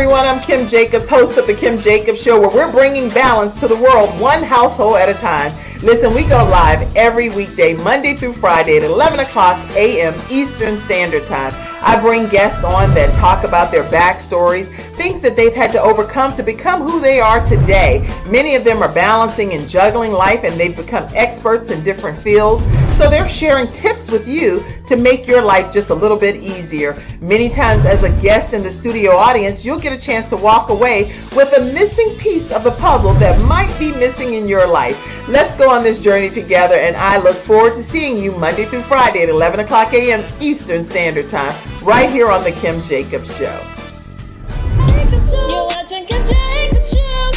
everyone. I'm Kim Jacobs, host of The Kim Jacobs Show, where we're bringing balance to the world, one household at a time. Listen, we go live every weekday, Monday through Friday at 11 o'clock a.m. Eastern Standard Time. I bring guests on that talk about their backstories, things that they've had to overcome to become who they are today. Many of them are balancing and juggling life, and they've become experts in different fields. So they're sharing tips with you to make your life just a little bit easier. Many times as a guest in the studio audience, you'll get a chance to walk away with a missing piece of the puzzle that might be missing in your life. Let's go on this journey together, and I look forward to seeing you Monday through Friday at 11 o'clock a.m. Eastern Standard Time, right here on The Kim Jacobs Show. You're watching Kim Jacobs Show.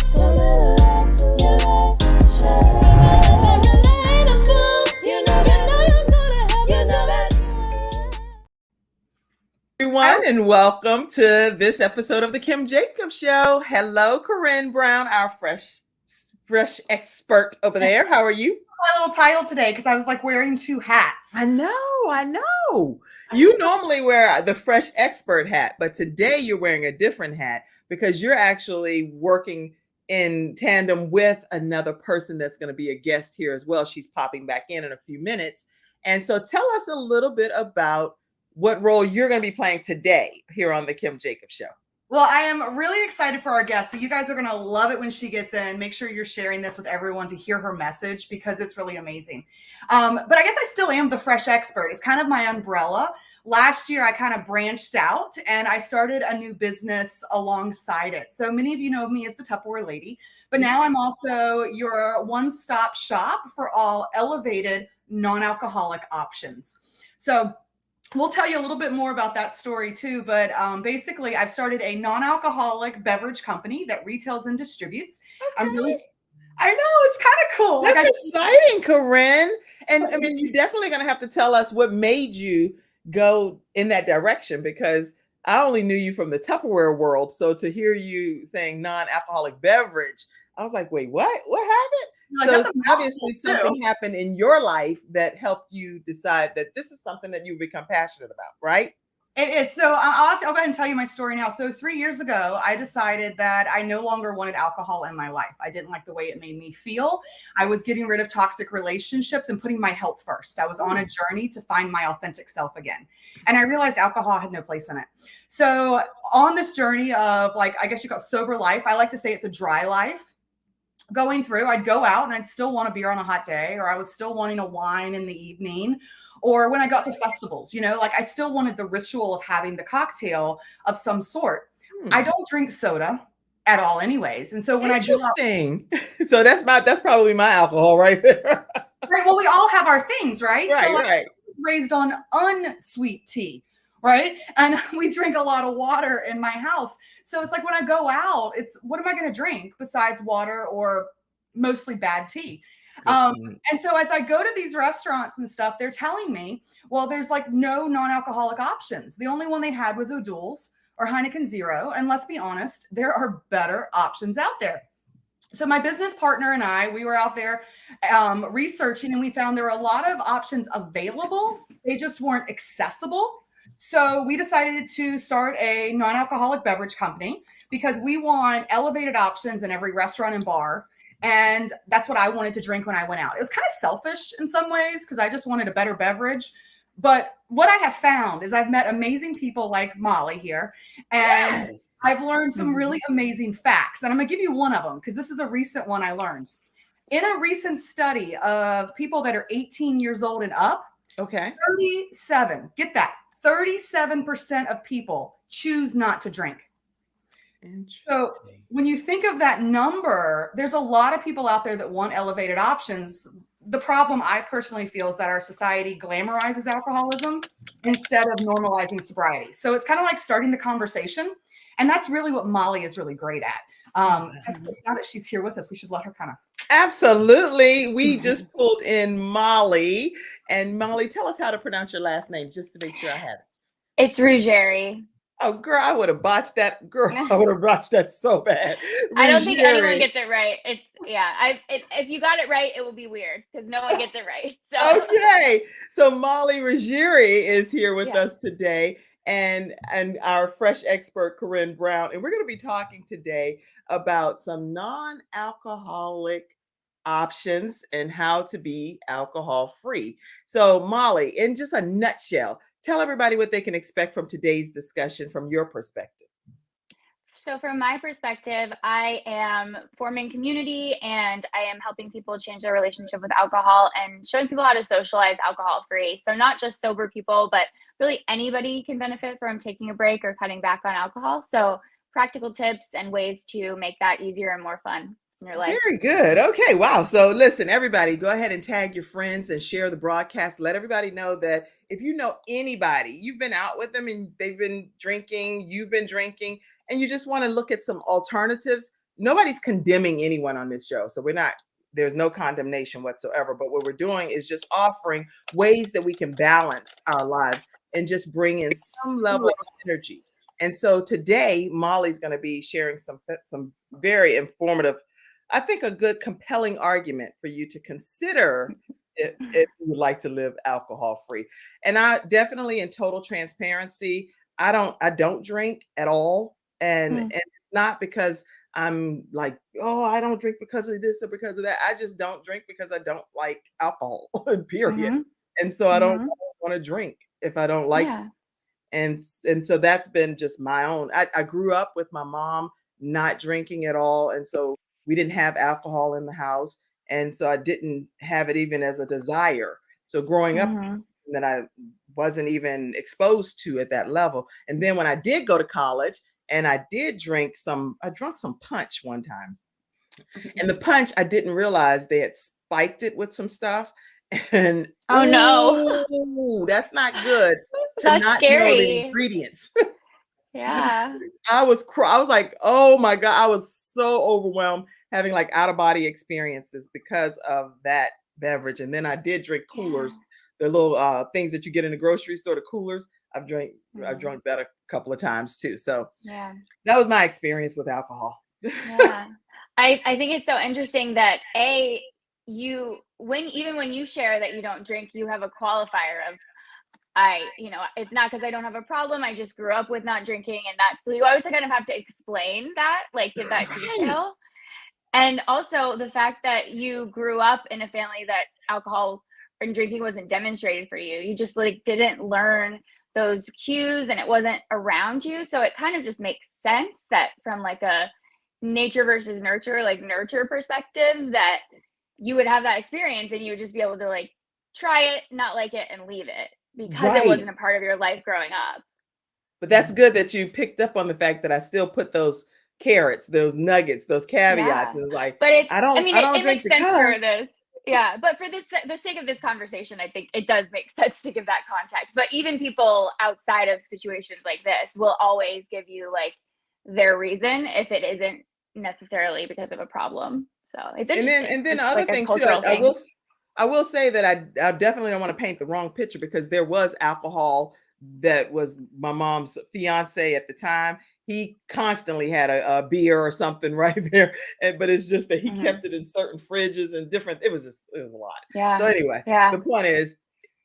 Everyone, and welcome to this episode of The Kim Jacobs Show. Hello, Corinne Brown, our fresh expert over there. How are you? My little title today because I was like wearing two hats. I know. You normally wear the fresh expert hat, but today you're wearing a different hat because you're actually working in tandem with another person that's going to be a guest here as well. She's popping back in a few minutes. And so tell us a little bit about what role you're going to be playing today here on The Kim Jacobs Show. Well, I am really excited for our guest. So you guys are going to love it when she gets in. Make sure you're sharing this with everyone to hear her message because it's really amazing. But I guess I still am the fresh expert. It's kind of my umbrella. Last year, I kind of branched out and I started a new business alongside it. So many of you know me as the Tupperware Lady, but now I'm also your one-stop shop for all elevated non-alcoholic options. So we'll tell you a little bit more about that story too, but basically I've started a non-alcoholic beverage company that retails and distributes. Okay. I know, it's kind of cool. That's exciting, Corinne. And I mean, you're definitely going to have to tell us what made you go in that direction, because I only knew you from the Tupperware world. So to hear you saying non-alcoholic beverage, I was like, wait, what happened? So obviously something happened in your life that helped you decide that this is something that you become passionate about, right? It is. So I'll go ahead and tell you my story now. So 3 years ago, I decided that I no longer wanted alcohol in my life. I didn't like the way it made me feel. I was getting rid of toxic relationships and putting my health first. I was on a journey to find my authentic self again. And I realized alcohol had no place in it. So on this journey of, like, I guess you call it sober life, I like to say it's a dry life. Going through, I'd go out and I'd still want a beer on a hot day, or I was still wanting a wine in the evening, or when I got to festivals, like I still wanted the ritual of having the cocktail of some sort. I don't drink soda at all anyways. And so when Interesting. So that's probably my alcohol right there. Right. Well, we all have our things, right? Right, so right. I was raised on unsweet tea. Right. And we drink a lot of water in my house. So it's like when I go out, it's what am I going to drink besides water or mostly bad tea? And so as I go to these restaurants and stuff, they're telling me, well, there's like no non-alcoholic options. The only one they had was O'Doul's or Heineken Zero. And let's be honest, there are better options out there. So my business partner and I, we were out there researching, and we found there were a lot of options available. They just weren't accessible. So we decided to start a non-alcoholic beverage company because we want elevated options in every restaurant and bar. And that's what I wanted to drink when I went out. It was kind of selfish in some ways because I just wanted a better beverage. But what I have found is I've met amazing people like Molly here. And yes, I've learned some really amazing facts. And I'm going to give you one of them because this is a recent one I learned. In a recent study of people that are 18 years old and up, 37, get that. 37% of people choose not to drink. So when you think of that number, there's a lot of people out there that want elevated options. The problem I personally feel is that our society glamorizes alcoholism instead of normalizing sobriety. So it's kind of like starting the conversation. And that's really what Molly is really great at. So now that she's here with us, we should let her kind of. Absolutely. We just pulled in Molly. And Molly, tell us how to pronounce your last name just to make sure I have it. It's Ruggieri. Oh, girl, I would have botched that. Girl, I would have botched that so bad. I don't think anyone gets it right. It's if you got it right, it will be weird because no one gets it right. So okay. So Molly Ruggieri is here with us today. and our fresh expert, Corinne Brown. And we're going to be talking today about some non-alcoholic options and how to be alcohol free. So, Molly, in just a nutshell, tell everybody what they can expect from today's discussion from your perspective. So from my perspective, I am forming community and I am helping people change their relationship with alcohol and showing people how to socialize alcohol free. So not just sober people, but really anybody can benefit from taking a break or cutting back on alcohol. So practical tips and ways to make that easier and more fun in your life. Very good. Okay. Wow. So listen, everybody, go ahead and tag your friends and share the broadcast. Let everybody know that if you know anybody, you've been out with them and they've been drinking, you've been drinking, and you just want to look at some alternatives. Nobody's condemning anyone on this show. So there's no condemnation whatsoever. But what we're doing is just offering ways that we can balance our lives and just bring in some level of energy. And so today, Molly's going to be sharing some very informative, I think a good compelling argument for you to consider if you would like to live alcohol free. And I definitely, in total transparency, I don't drink at all. And it's not because I'm like, oh, I don't drink because of this or because of that. I just don't drink because I don't like alcohol, period. And so I don't want to drink if I don't like something. And so that's been just my own. I grew up with my mom not drinking at all. And so we didn't have alcohol in the house. And so I didn't have it even as a desire. So growing up, that I wasn't even exposed to at that level. And then when I did go to college and I drank some punch one time. And the punch, I didn't realize they had spiked it with some stuff. And oh no, that's not good to that's not scary. know the ingredients. Yeah. I was like, oh my God, I was so overwhelmed having like out of body experiences because of that beverage. And then I did drink coolers, the little things that you get in the grocery store, the coolers. I've drunk that a couple of times too. So that was my experience with alcohol. Yeah. I think it's so interesting that when you share that you don't drink, you have a qualifier of it's not because I don't have a problem. I just grew up with not drinking, and so you always kind of have to explain that, like give that detail. And also the fact that you grew up in a family that alcohol and drinking wasn't demonstrated for you. You just like didn't learn those cues and it wasn't around you. So it kind of just makes sense that from like a nature versus nurture, like nurture perspective, that you would have that experience and you would just be able to like try it, not like it, and leave it because it wasn't a part of your life growing up. But that's good that you picked up on the fact that I still put those carrots, those nuggets, those caveats. It's like, but I don't it drink makes sense for this. Yeah. But for the sake of this conversation, I think it does make sense to give that context. But even people outside of situations like this will always give you like their reason if it isn't necessarily because of a problem. So it's interesting. And then the other thing too, I will say that I definitely don't want to paint the wrong picture because there was alcohol that was my mom's fiance at the time. He constantly had a beer or something right there. But it's just that he kept it in certain fridges and different. It was a lot. Yeah. So anyway, the point is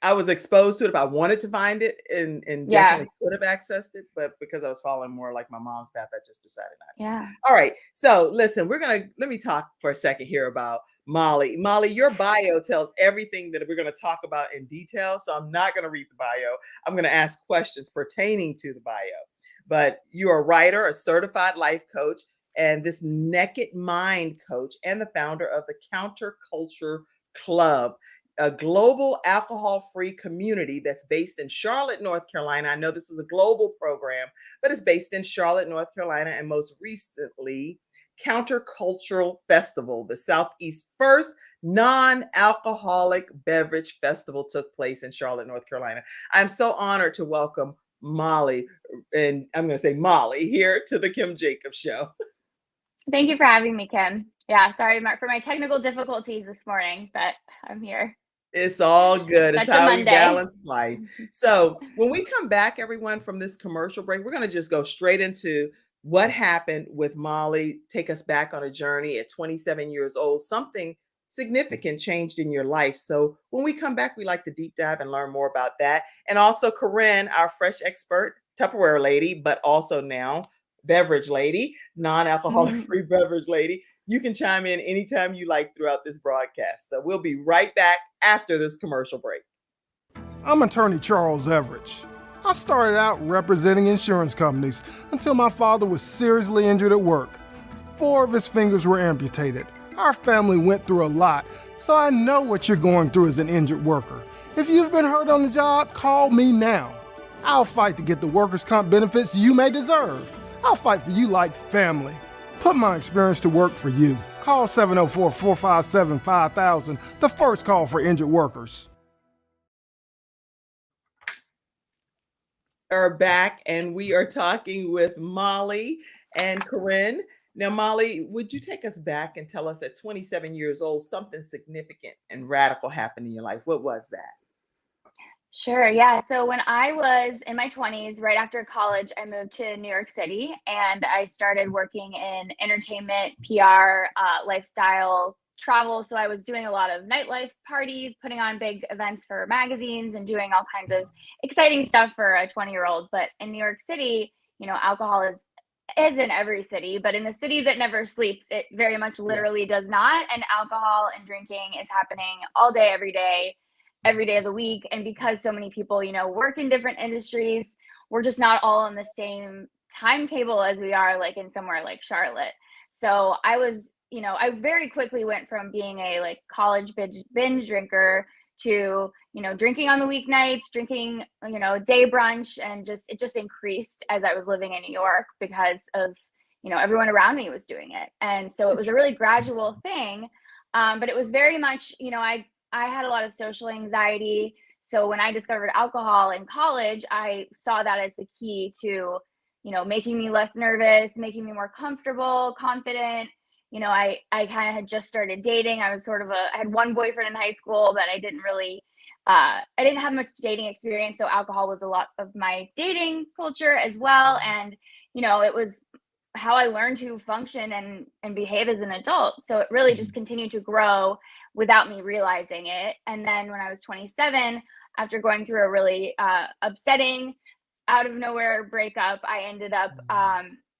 I was exposed to it if I wanted to find it and definitely could have accessed it. But because I was following more like my mom's path, I just decided not to. Yeah. All right. So listen, let me talk for a second here about Molly. Molly, your bio tells everything that we're going to talk about in detail. So I'm not going to read the bio. I'm going to ask questions pertaining to the bio. But you're a writer, a certified life coach, and this Naked Mind coach, and the founder of the Counterculture Club, a global alcohol-free community that's based in Charlotte, North Carolina. I know this is a global program, but it's based in Charlotte, North Carolina, and most recently, Countercultural Festival, the Southeast's first non-alcoholic beverage festival took place in Charlotte, North Carolina. I'm so honored to welcome Molly, and I'm going to say Molly, here to the Kim Jacobs Show. Thank you for having me, Kim. Yeah, sorry for my technical difficulties this morning, but I'm here. It's all good. It's how we balance life. So when we come back, everyone, from this commercial break, we're going to just go straight into what happened with Molly. Take us back on a journey at 27 years old. Something significant changed in your life. So when we come back, we like to deep dive and learn more about that. And also Corinne, our fresh expert, Tupperware lady, but also now beverage lady, non-alcoholic free beverage lady. You can chime in anytime you like throughout this broadcast. So we'll be right back after this commercial break. I'm attorney Charles Everidge. I started out representing insurance companies until my father was seriously injured at work. 4 of his fingers were amputated. Our family went through a lot, so I know what you're going through as an injured worker. If you've been hurt on the job, call me now. I'll fight to get the workers' comp benefits you may deserve. I'll fight for you like family. Put my experience to work for you. Call 704-457-5000, the first call for injured workers. Are back, and we are talking with Molly and Corinne. Now, Molly, would you take us back and tell us at 27 years old, something significant and radical happened in your life? What was that? Sure. Yeah. So when I was in my 20s, right after college, I moved to New York City and I started working in entertainment, PR, lifestyle, travel. So I was doing a lot of nightlife parties, putting on big events for magazines and doing all kinds of exciting stuff for a 20-year-old. But in New York City, alcohol is in every city, but in the city that never sleeps, it very much literally does not. And alcohol and drinking is happening all day, every day of the week. And because so many people, work in different industries, we're just not all on the same timetable as we are like in somewhere like Charlotte. So I was, I very quickly went from being a college binge drinker to, drinking on the weeknights, drinking, day brunch, and it just increased as I was living in New York because of, everyone around me was doing it. And so it was a really gradual thing. But it was very much, I had a lot of social anxiety. So when I discovered alcohol in college, I saw that as the key to, making me less nervous, making me more comfortable, confident. I kind of had just started dating. I had one boyfriend in high school, but I didn't really, I didn't have much dating experience. So alcohol was a lot of my dating culture as well. And, it was how I learned to function and behave as an adult. So it really just continued to grow without me realizing it. And then when I was 27, after going through a really upsetting, out of nowhere breakup, I ended up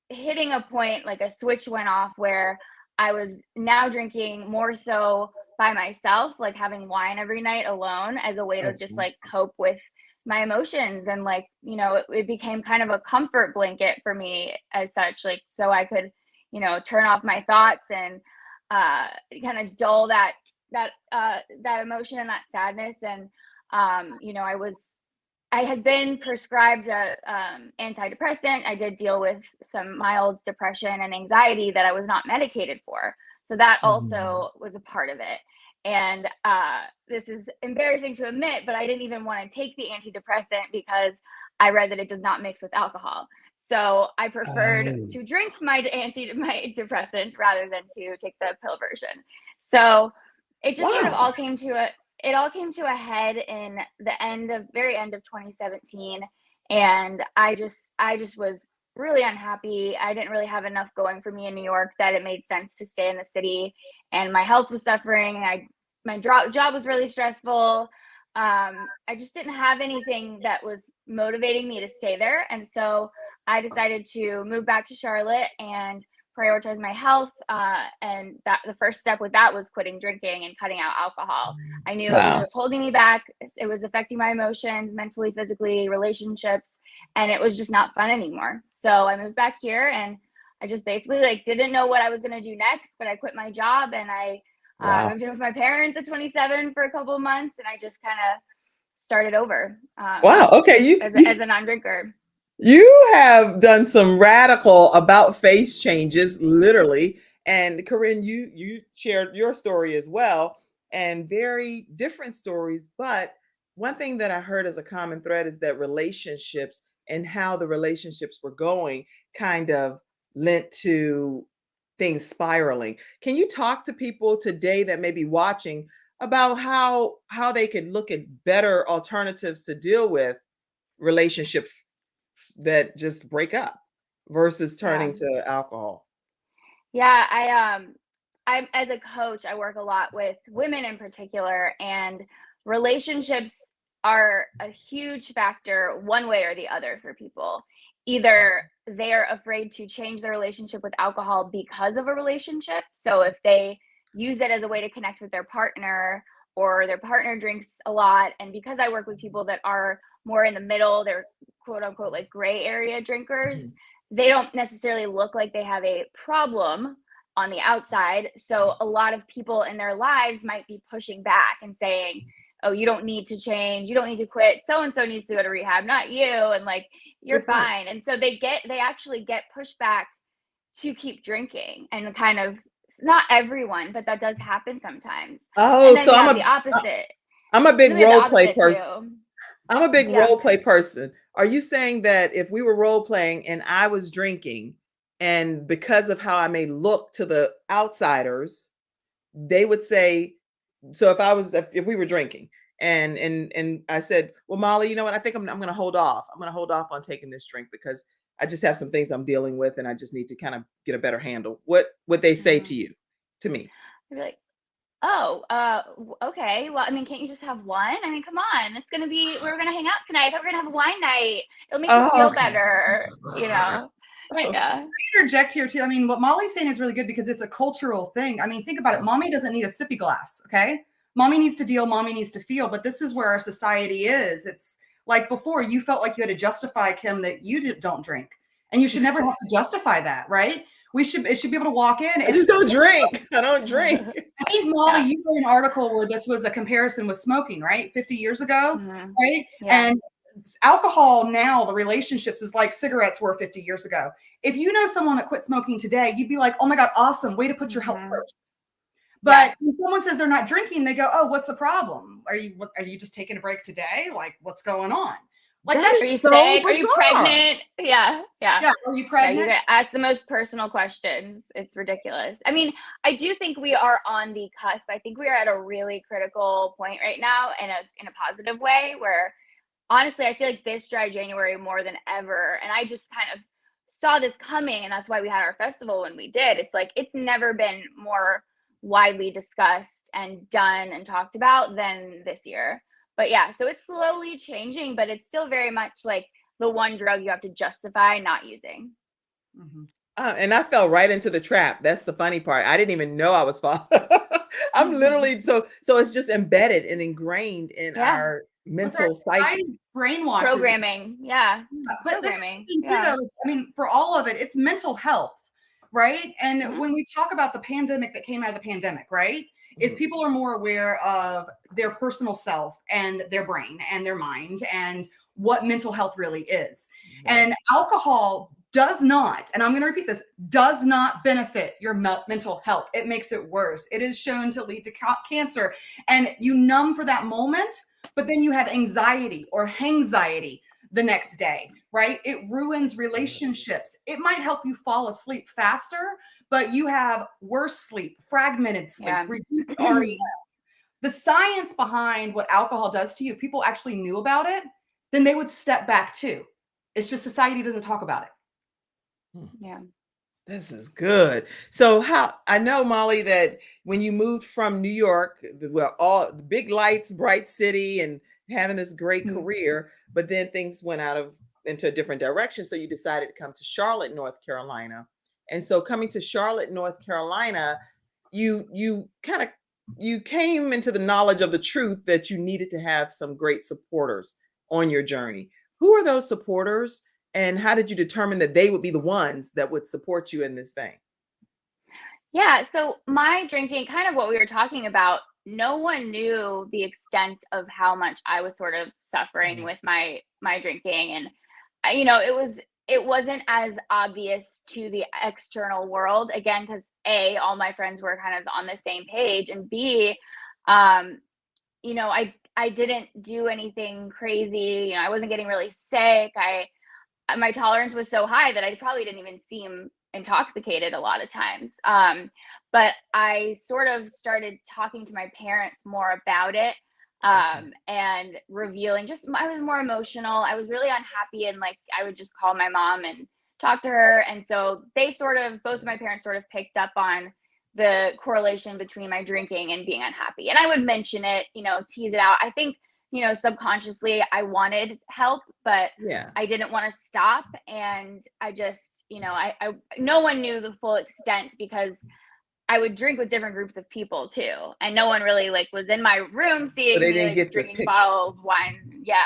hitting a point, like a switch went off where I was now drinking more so by myself, like having wine every night alone as a way to just cope with my emotions. And it became kind of a comfort blanket for me as such, so I could, turn off my thoughts and kind of dull that emotion and that sadness. And, I had been prescribed a antidepressant. I did deal with some mild depression and anxiety that I was not medicated for. So that also was a part of it. And this is embarrassing to admit, but I didn't even want to take the antidepressant because I read that it does not mix with alcohol. So I preferred to drink my antidepressant rather than to take the pill version. So it just sort of all came to a head in the very end of 2017. And I just was really unhappy. I didn't really have enough going for me in New York that it made sense to stay in the city, and my health was suffering. My job was really stressful. I just didn't have anything that was motivating me to stay there. And so I decided to move back to Charlotte and prioritize my health. And that the first step with that was quitting drinking and cutting out alcohol. I knew it was just holding me back. It was affecting my emotions, mentally, physically, relationships, and it was just not fun anymore. So I moved back here, and I just basically didn't know what I was going to do next, but I quit my job and I moved in with my parents at 27 for a couple of months, and I just kind of started over. Okay. As a non-drinker. You have done some radical about face changes, literally. And Corinne, you shared your story as well, and very different stories. But one thing that I heard as a common thread is that relationships and how the relationships were going kind of lent to things spiraling. Can you talk to people today that may be watching about how they could look at better alternatives to deal with relationships that just break up versus turning to alcohol? Yeah, I'm as a coach, I work a lot with women in particular, and relationships are a huge factor one way or the other for people. Either they're afraid to change their relationship with alcohol because of a relationship. So if they use it as a way to connect with their partner, or their partner drinks a lot, and because I work with people that are more in the middle, they're quote unquote like gray area drinkers, they don't necessarily look like they have a problem on the outside. So a lot of people in their lives might be pushing back and saying, oh, you don't need to change, you don't need to quit, so and so needs to go to rehab, not you, and like you're fine. And so they actually get pushback to keep drinking, and kind of, not everyone, but that does happen sometimes. Oh, And then so we have the opposite. I'm a big And then we have role the play opposite person. too. I'm a big Yeah. role play person. Are you saying that if we were role playing and I was drinking, and because of how I may look to the outsiders, they would say, so if we were drinking and I said, well, Molly, you know what? I think I'm going to hold off. I'm going to hold off on taking this drink because I just have some things I'm dealing with and I just need to kind of get a better handle. What would they say to you, to me? I'd be like, oh, okay. Well, I mean, can't you just have one? I mean, come on. We're going to hang out tonight. I thought we were going to have a wine night. It'll make you feel better, you know? Yeah. Interject here too. I mean, what Molly's saying is really good because it's a cultural thing. I mean, think about it. Mommy doesn't need a sippy glass. Okay. Mommy needs to deal. Mommy needs to feel, but this is where our society is. It's like before you felt like you had to justify, Kim, that you don't drink, and you should never have to justify that. Right. It should be able to walk in. I just don't drink. I don't drink. I think, Molly, you wrote an article where this was a comparison with smoking, right? 50 years ago, right? Yeah. And alcohol now, the relationships is like cigarettes were 50 years ago. If you know someone that quit smoking today, you'd be like, oh my God, awesome. Way to put your health first. But when someone says they're not drinking, they go, oh, what's the problem? Are you just taking a break today? Like, what's going on? Like, are you so sick? Are you pregnant? Yeah. Are you pregnant? You ask the most personal questions. It's ridiculous. I mean, I do think we are on the cusp. I think we are at a really critical point right now in a positive way, where honestly, I feel like this dry January more than ever. And I just kind of saw this coming, and that's why we had our festival when we did. It's like, it's never been more widely discussed and done and talked about than this year. But yeah, so it's slowly changing, but it's still very much like the one drug you have to justify not using. And I fell right into the trap. That's the funny part. I didn't even know I was falling. I'm literally, so it's just embedded and ingrained in our mental psyche. Brainwash programming. Yeah. But that's the thing too, though, is, I mean, for all of it, it's mental health, right? And when we talk about the pandemic that came out of the pandemic, right? Is people are more aware of their personal self and their brain and their mind and what mental health really is. And alcohol does not, and I'm going to repeat this, does not benefit your mental health. It makes it worse. It is shown to lead to cancer, and you numb for that moment, but then you have anxiety or hangxiety the next day, right? It ruins relationships. It might help you fall asleep faster, but you have worse sleep, fragmented sleep, reduced REM. The science behind what alcohol does to you, if people actually knew about it, then they would step back too. It's just society doesn't talk about it. Yeah. This is good. So I know, Molly, that when you moved from New York, well, all the big lights, bright city, and having this great career, but then things went into a different direction. So you decided to come to Charlotte, North Carolina. And so coming to Charlotte, North Carolina, you came into the knowledge of the truth that you needed to have some great supporters on your journey. Who are those supporters, and how did you determine that they would be the ones that would support you in this vein? Yeah, so my drinking, kind of what we were talking about, no one knew the extent of how much I was sort of suffering with my drinking. And it wasn't as obvious to the external world, again, because A, all my friends were kind of on the same page, and B, I didn't do anything crazy. I wasn't getting really sick. My tolerance was so high that I probably didn't even seem intoxicated a lot of times. But I sort of started talking to my parents more about it, and revealing, I was more emotional. I was really unhappy, and like, I would just call my mom and talk to her. And so both of my parents sort of picked up on the correlation between my drinking and being unhappy. And I would mention it, tease it out. I think subconsciously I wanted help, but Yeah. I didn't want to stop. And I just, no one knew the full extent because I would drink with different groups of people too. And no one really was in my room seeing they me didn't get to drinking pick. bottle of wine. Yeah.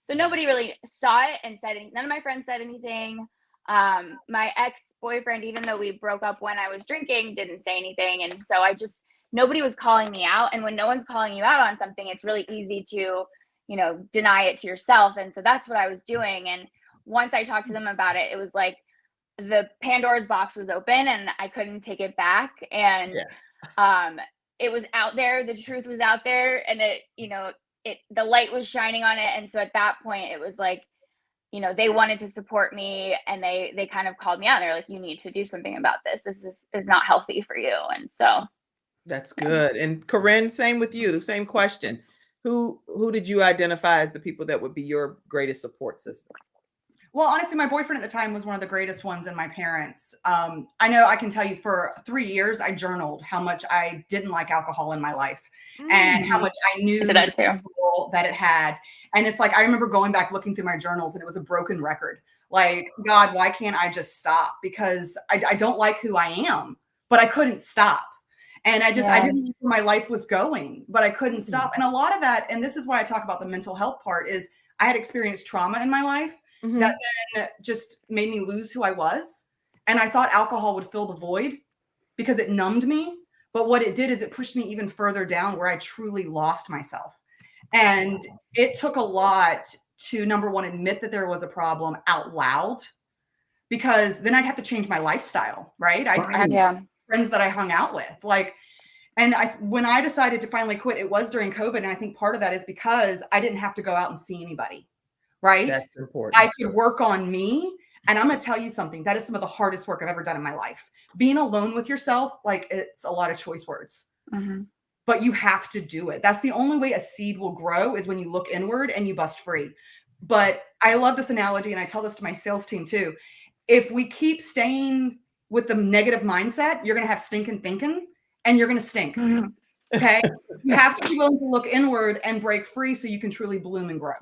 So nobody really saw it and said none of my friends said anything. My ex-boyfriend, even though we broke up when I was drinking, didn't say anything. And so nobody was calling me out. And when no one's calling you out on something, it's really easy to, deny it to yourself. And so that's what I was doing. And once I talked to them about it, it was like the Pandora's box was open and I couldn't take it back. And it was out there. The truth was out there, and the light was shining on it. And so at that point, it was like, they wanted to support me, and they kind of called me out. They're like, you need to do something about this. This is not healthy for you. And so that's good. And Corinne, same with you, the same question. Who did you identify as the people that would be your greatest support system? Well, honestly, my boyfriend at the time was one of the greatest ones, and my parents. I know I can tell you for 3 years, I journaled how much I didn't like alcohol in my life and how much I knew that it had. And it's like, I remember going back, looking through my journals, and it was a broken record. Like, God, why can't I just stop? Because I don't like who I am, but I couldn't stop. And I didn't know where my life was going, but I couldn't stop. And a lot of that, and this is why I talk about the mental health part, is I had experienced trauma in my life that then just made me lose who I was. And I thought alcohol would fill the void because it numbed me. But what it did is it pushed me even further down where I truly lost myself. And it took a lot to, number one, admit that there was a problem out loud, because then I'd have to change my lifestyle, right? I had friends that I hung out with, when I decided to finally quit, it was during COVID. And I think part of that is because I didn't have to go out and see anybody. Right? That's important. I could work on me. And I'm going to tell you something. That is some of the hardest work I've ever done in my life. Being alone with yourself, it's a lot of choice words. But you have to do it. That's the only way a seed will grow, is when you look inward and you bust free. But I love this analogy, and I tell this to my sales team too. If we keep staying with the negative mindset, you're going to have stinking thinking, and you're going to stink. Okay? You have to be willing to look inward and break free so you can truly bloom and grow.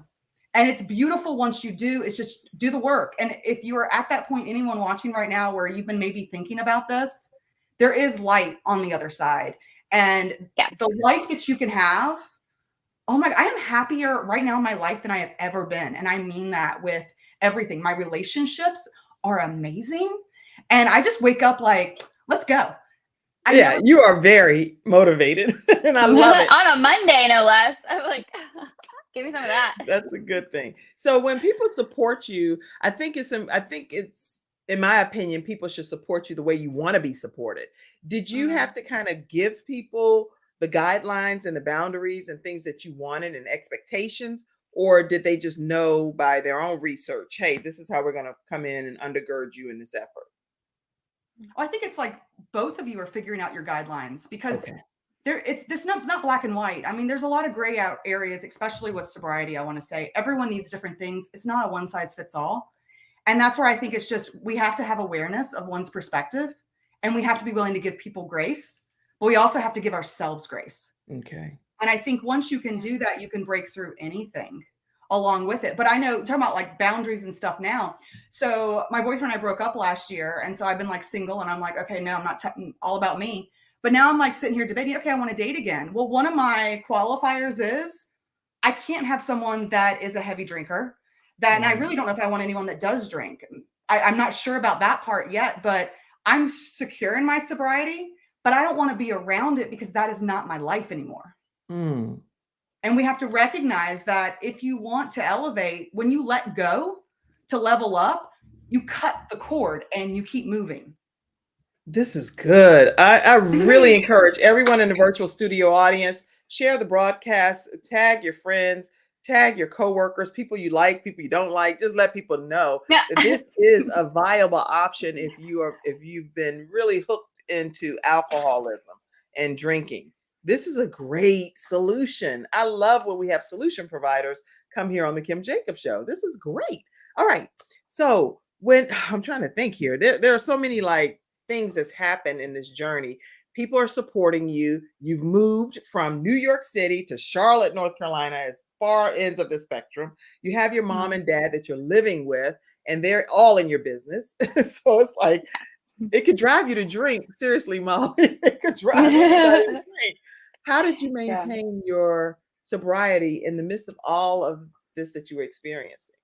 And it's beautiful once you do. It's just do the work. And if you are at that point, anyone watching right now where you've been maybe thinking about this, there is light on the other side. And the life that you can have, oh my God, I am happier right now in my life than I have ever been. And I mean that with everything. My relationships are amazing. And I just wake up like, let's go. You are very motivated. And I love it. On a Monday, no less. I'm like, give me some of that. That's a good thing. So when people support you, I think it's, in my opinion, people should support you the way you want to be supported. Did you have to kind of give people the guidelines and the boundaries and things that you wanted and expectations? Or did they just know by their own research, hey, this is how we're going to come in and undergird you in this effort? I think it's like both of you are figuring out your guidelines, because there's not black and white. I mean, there's a lot of gray out areas, especially with sobriety. I want to say everyone needs different things. It's not a one size fits all. And that's where I think it's just, we have to have awareness of one's perspective, and we have to be willing to give people grace, but we also have to give ourselves grace. Okay. And I think once you can do that, you can break through anything along with it. But I know, talking about like boundaries and stuff now. So my boyfriend and I broke up last year. And so I've been like single, and I'm like, okay, no, I'm not all about me. But now I'm like sitting here debating, okay, I want to date again. Well, one of my qualifiers is I can't have someone that is a heavy drinker. And I really don't know if I want anyone that does drink. I'm not sure about that part yet, but I'm secure in my sobriety, but I don't want to be around it because that is not my life anymore. And we have to recognize that if you want to elevate, when you let go to level up, you cut the cord and you keep moving. This is good. I really encourage everyone in the virtual studio audience, share the broadcast, tag your friends, tag your coworkers, people you like, people you don't like. Just let people know that this is a viable option if you've been really hooked into alcoholism and drinking. This is a great solution. I love when we have solution providers come here on the Kim Jacobs Show. This is great. All right. So when I'm trying to think here, there are so many things that's happened in this journey. People are supporting you. You've moved from New York City to Charlotte, North Carolina, as far ends of the spectrum. You have your mom and dad that you're living with, and they're all in your business. So it's like, it could drive you to drink. Seriously, Molly, it could drive anybody to drink. How did you maintain your sobriety in the midst of all of this that you were experiencing?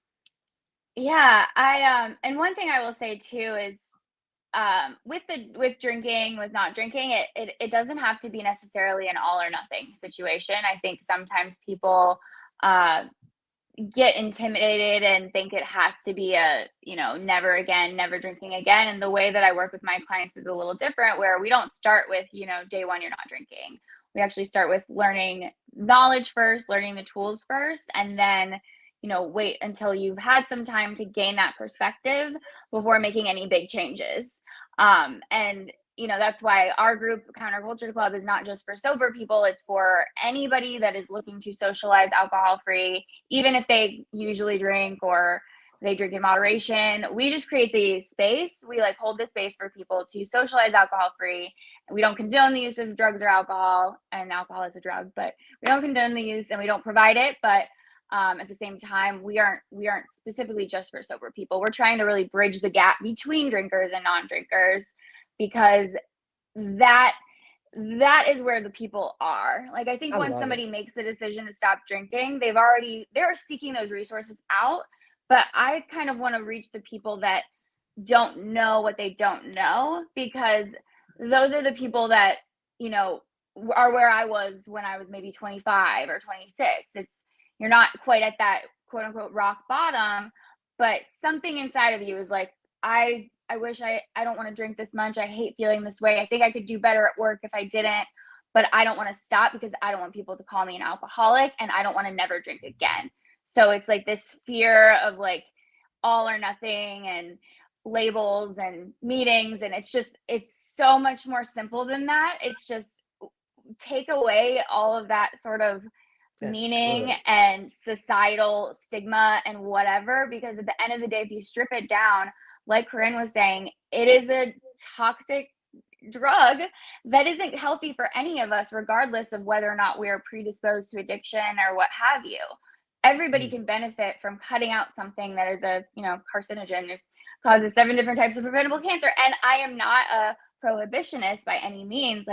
Yeah, and one thing I will say too is with drinking, with not drinking, it doesn't have to be necessarily an all or nothing situation. I think sometimes people get intimidated and think it has to be a, never again, never drinking again. And the way that I work with my clients is a little different, where we don't start with, day one, you're not drinking. We actually start with learning knowledge first, learning the tools first, and then, wait until you've had some time to gain that perspective before making any big changes. And that's why our group, Counterculture Club, is not just for sober people. It's for anybody that is looking to socialize alcohol free, even if they usually drink or they drink in moderation. We just create the space. We hold the space for people to socialize alcohol free. We don't condone the use of drugs or alcohol, and alcohol is a drug, but we don't condone the use and we don't provide it. But at the same time, we aren't specifically just for sober people. We're trying to really bridge the gap between drinkers and non-drinkers, because that is where the people are. I think once somebody makes the decision to stop drinking, they're seeking those resources out. But I kind of want to reach the people that don't know what they don't know, because those are the people that, are where I was when I was maybe 25 or 26. You're not quite at that quote unquote rock bottom, but something inside of you is like, I wish I don't want to drink this much. I hate feeling this way. I think I could do better at work if I didn't, but I don't want to stop because I don't want people to call me an alcoholic, and I don't want to never drink again. So it's this fear of all or nothing and labels and meetings. And it's so much more simple than that. It's just take away all of that sort of meaning and societal stigma and whatever, because at the end of the day, if you strip it down, like Corinne was saying, it is a toxic drug that isn't healthy for any of us, regardless of whether or not we are predisposed to addiction or what have you. Everybody can benefit from cutting out something that is a carcinogen. It causes 7 different types of preventable cancer. And I am not a prohibitionist by any means.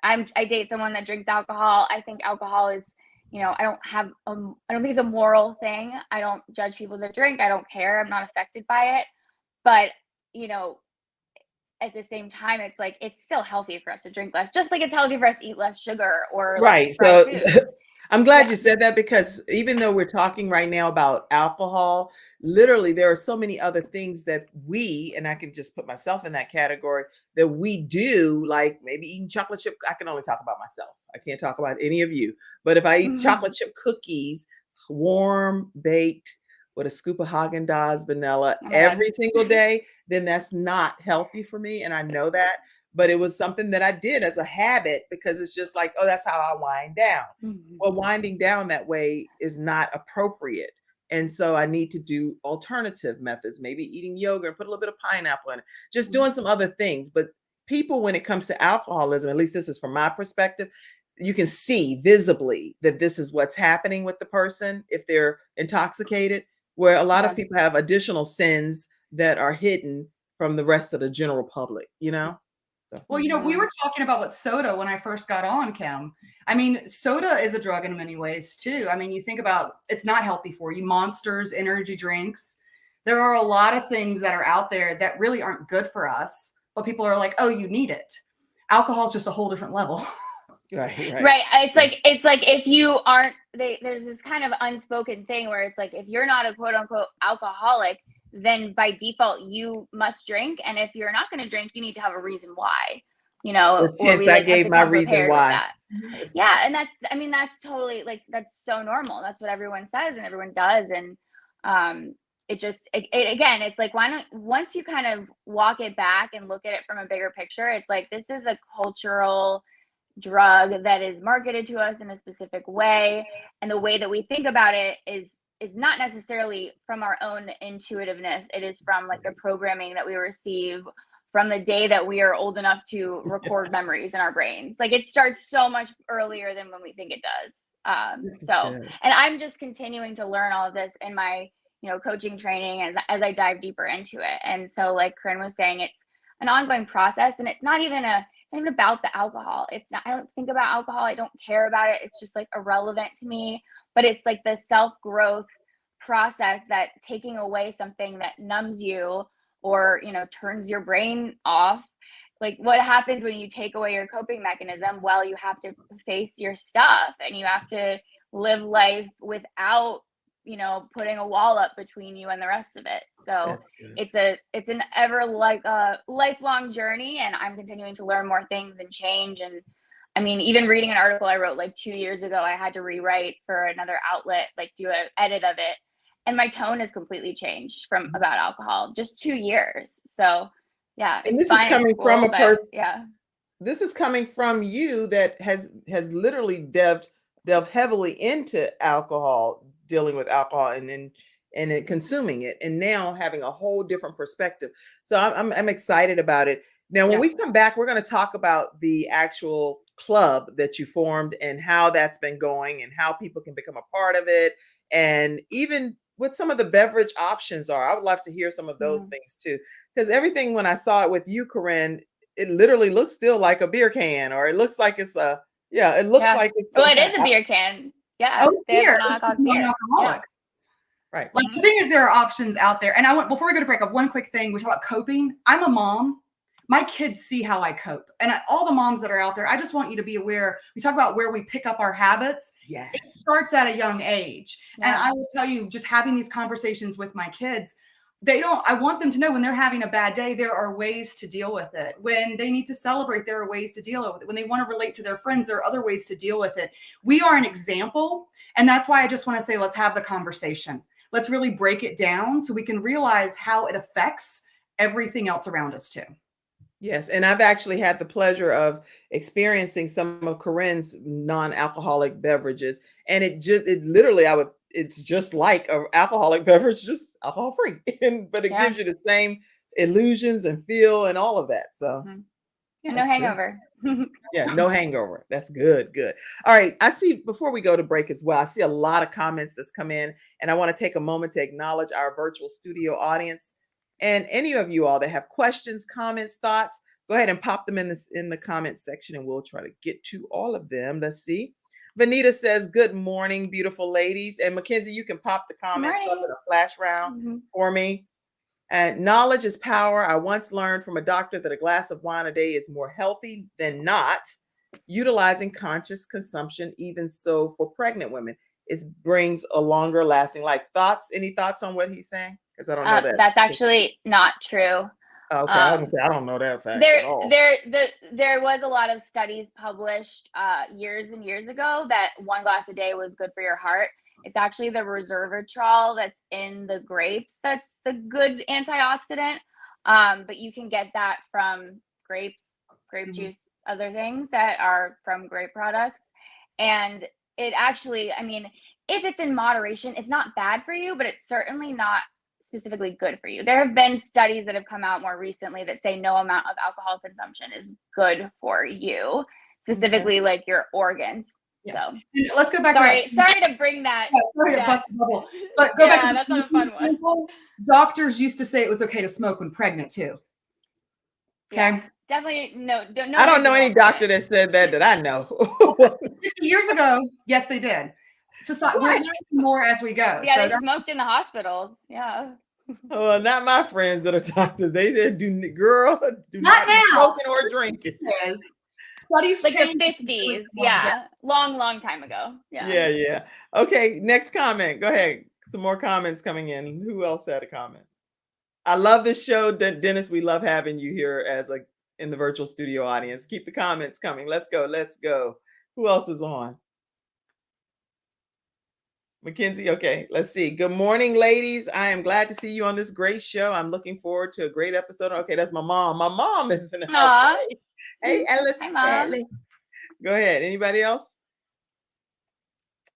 I date someone that drinks alcohol. I think alcohol is, I don't think it's a moral thing. I don't judge people that drink. I don't care. I'm not affected by it. But, at the same time, it's still healthy for us to drink less, just like it's healthy for us to eat less sugar or right. Less So I'm glad you said that, because even though we're talking right now about alcohol, literally there are so many other things that and I can just put myself in that category, that we do, like maybe eating chocolate chip. I can only talk about myself. I can't talk about any of you. But if I eat chocolate chip cookies, warm baked, with a scoop of Haagen-Dazs vanilla every single day, then that's not healthy for me. And I know that, but it was something that I did as a habit, because it's just that's how I wind down. Well, winding down that way is not appropriate. And so I need to do alternative methods, maybe eating yogurt, put a little bit of pineapple in it, just doing some other things. But people, when it comes to alcoholism, at least this is from my perspective, you can see visibly that this is what's happening with the person if they're intoxicated, where a lot of people have additional sins that are hidden from the rest of the general public, So. Well, we were talking about what soda when I first got on, Kim. I mean, soda is a drug in many ways too. I mean, you think about, it's not healthy for you. Monsters, energy drinks. There are a lot of things that are out there that really aren't good for us, but people are like, oh, you need it. Alcohol is just a whole different level. Right. It's like if you aren't, there's this kind of unspoken thing where it's if you're not a quote unquote alcoholic, then by default you must drink. And if you're not going to drink, you need to have a reason why, Hence, I gave my reason why. Yeah. And that's totally that's so normal. That's what everyone says and everyone does. And again, it's why not, once you kind of walk it back and look at it from a bigger picture, it's this is a cultural drug that is marketed to us in a specific way, and the way that we think about it is not necessarily from our own intuitiveness. It is from the programming that we receive from the day that we are old enough to record memories in our brains. It starts so much earlier than when we think it does. This is So, good. and I'm just continuing to learn all of this in my, coaching training as I dive deeper into it. And so, like Corinne was saying, it's an ongoing process, and it's not even about the alcohol. It's not, I don't think about alcohol. I don't care about it. It's just like irrelevant to me, but it's like the self-growth process, that taking away something that numbs you or, turns your brain off. Like, what happens when you take away your coping mechanism? Well, you have to face your stuff, and you have to live life without, putting a wall up between you and the rest of it. So it's an ever lifelong journey, and I'm continuing to learn more things and change. And I mean, even reading an article I wrote like 2 years ago, I had to rewrite for another outlet, like do an edit of it. And my tone has completely changed from about alcohol, just 2 years. So yeah, And this is coming from a person. Yeah. This is coming from you that has literally delved heavily into alcohol, dealing with alcohol, and then consuming it, and now having a whole different perspective. So I'm excited about it. Now, when we come back, we're going to talk about the actual club that you formed and how that's been going and how people can become a part of it, and even what some of the beverage options are. I would love to hear some of those things too, because everything, when I saw it with you, Corinne, it literally looks still like a beer can, or it looks like it's a, it looks like it's. Well, it is a beer can. Yeah. Oh, beer. It's non-alcoholic. Yeah. Right. Like, the thing is, there are options out there. And before we go to break, one quick thing. We talk about coping. I'm a mom. My kids see how I cope. And all the moms that are out there, I just want you to be aware. We talk about where we pick up our habits. Yes. It starts at a young age. Yeah. And I will tell you, just having these conversations with my kids, I want them to know when they're having a bad day, there are ways to deal with it. When they need to celebrate, there are ways to deal with it. When they want to relate to their friends, there are other ways to deal with it. We are an example. And that's why I just want to say, let's have the conversation. Let's really break it down so we can realize how it affects everything else around us too. Yes. And I've actually had the pleasure of experiencing some of Corinne's non-alcoholic beverages. And it's just like an alcoholic beverage, just alcohol free. But it gives you the same illusions and feel and all of that. So no hangover. Yeah, no hangover. That's good. Good. All right. I see, before we go to break as well, I see a lot of comments that's come in, and I want to take a moment to acknowledge our virtual studio audience. And any of you all that have questions, comments, thoughts, go ahead and pop them in the comments section, and we'll try to get to all of them. Let's see. Vanita says, good morning, beautiful ladies. And Mackenzie, you can pop the comments up in a flash round for me. And knowledge is power. I once learned from a doctor that a glass of wine a day is more healthy than not. Utilizing conscious consumption, even so for pregnant women, it brings a longer lasting life. Thoughts? Any thoughts on what he's saying? Because I don't know that. That's actually not true. Okay, I don't know that fact at all. There was a lot of studies published years and years ago that one glass a day was good for your heart. It's actually the resveratrol that's in the grapes that's the good antioxidant. But you can get that from grapes, grape juice, other things that are from grape products. And it actually, I mean, if it's in moderation, it's not bad for you, but it's certainly not specifically good for you. There have been studies that have come out more recently that say no amount of alcohol consumption is good for you, specifically like your organs. Yeah. So let's go back. Sorry to bring that. Sorry to bust the bubble. But go back to that's not a fun one. Doctors used to say it was okay to smoke when pregnant too. Okay. Yeah, definitely no. I don't know any doctor that said that I know. 50 years ago, yes, they did. So we're learning more as we go. Yeah, they smoked in the hospitals. Yeah. Well, not my friends that are doctors. They said, do not now. Smoking or drinking. Studies like the 50s. Yeah. Long time ago. Yeah. Okay. Next comment. Go ahead. Some more comments coming in. Who else had a comment? I love this show, Dennis. We love having you here in the virtual studio audience. Keep the comments coming. Let's go. Who else is on? Mackenzie. Okay, let's see. Good morning, ladies. I am glad to see you on this great show. I'm looking forward to a great episode. Okay, that's my mom. My mom is in the house. Hey, Ellis. Hi, Mom. Go ahead. Anybody else?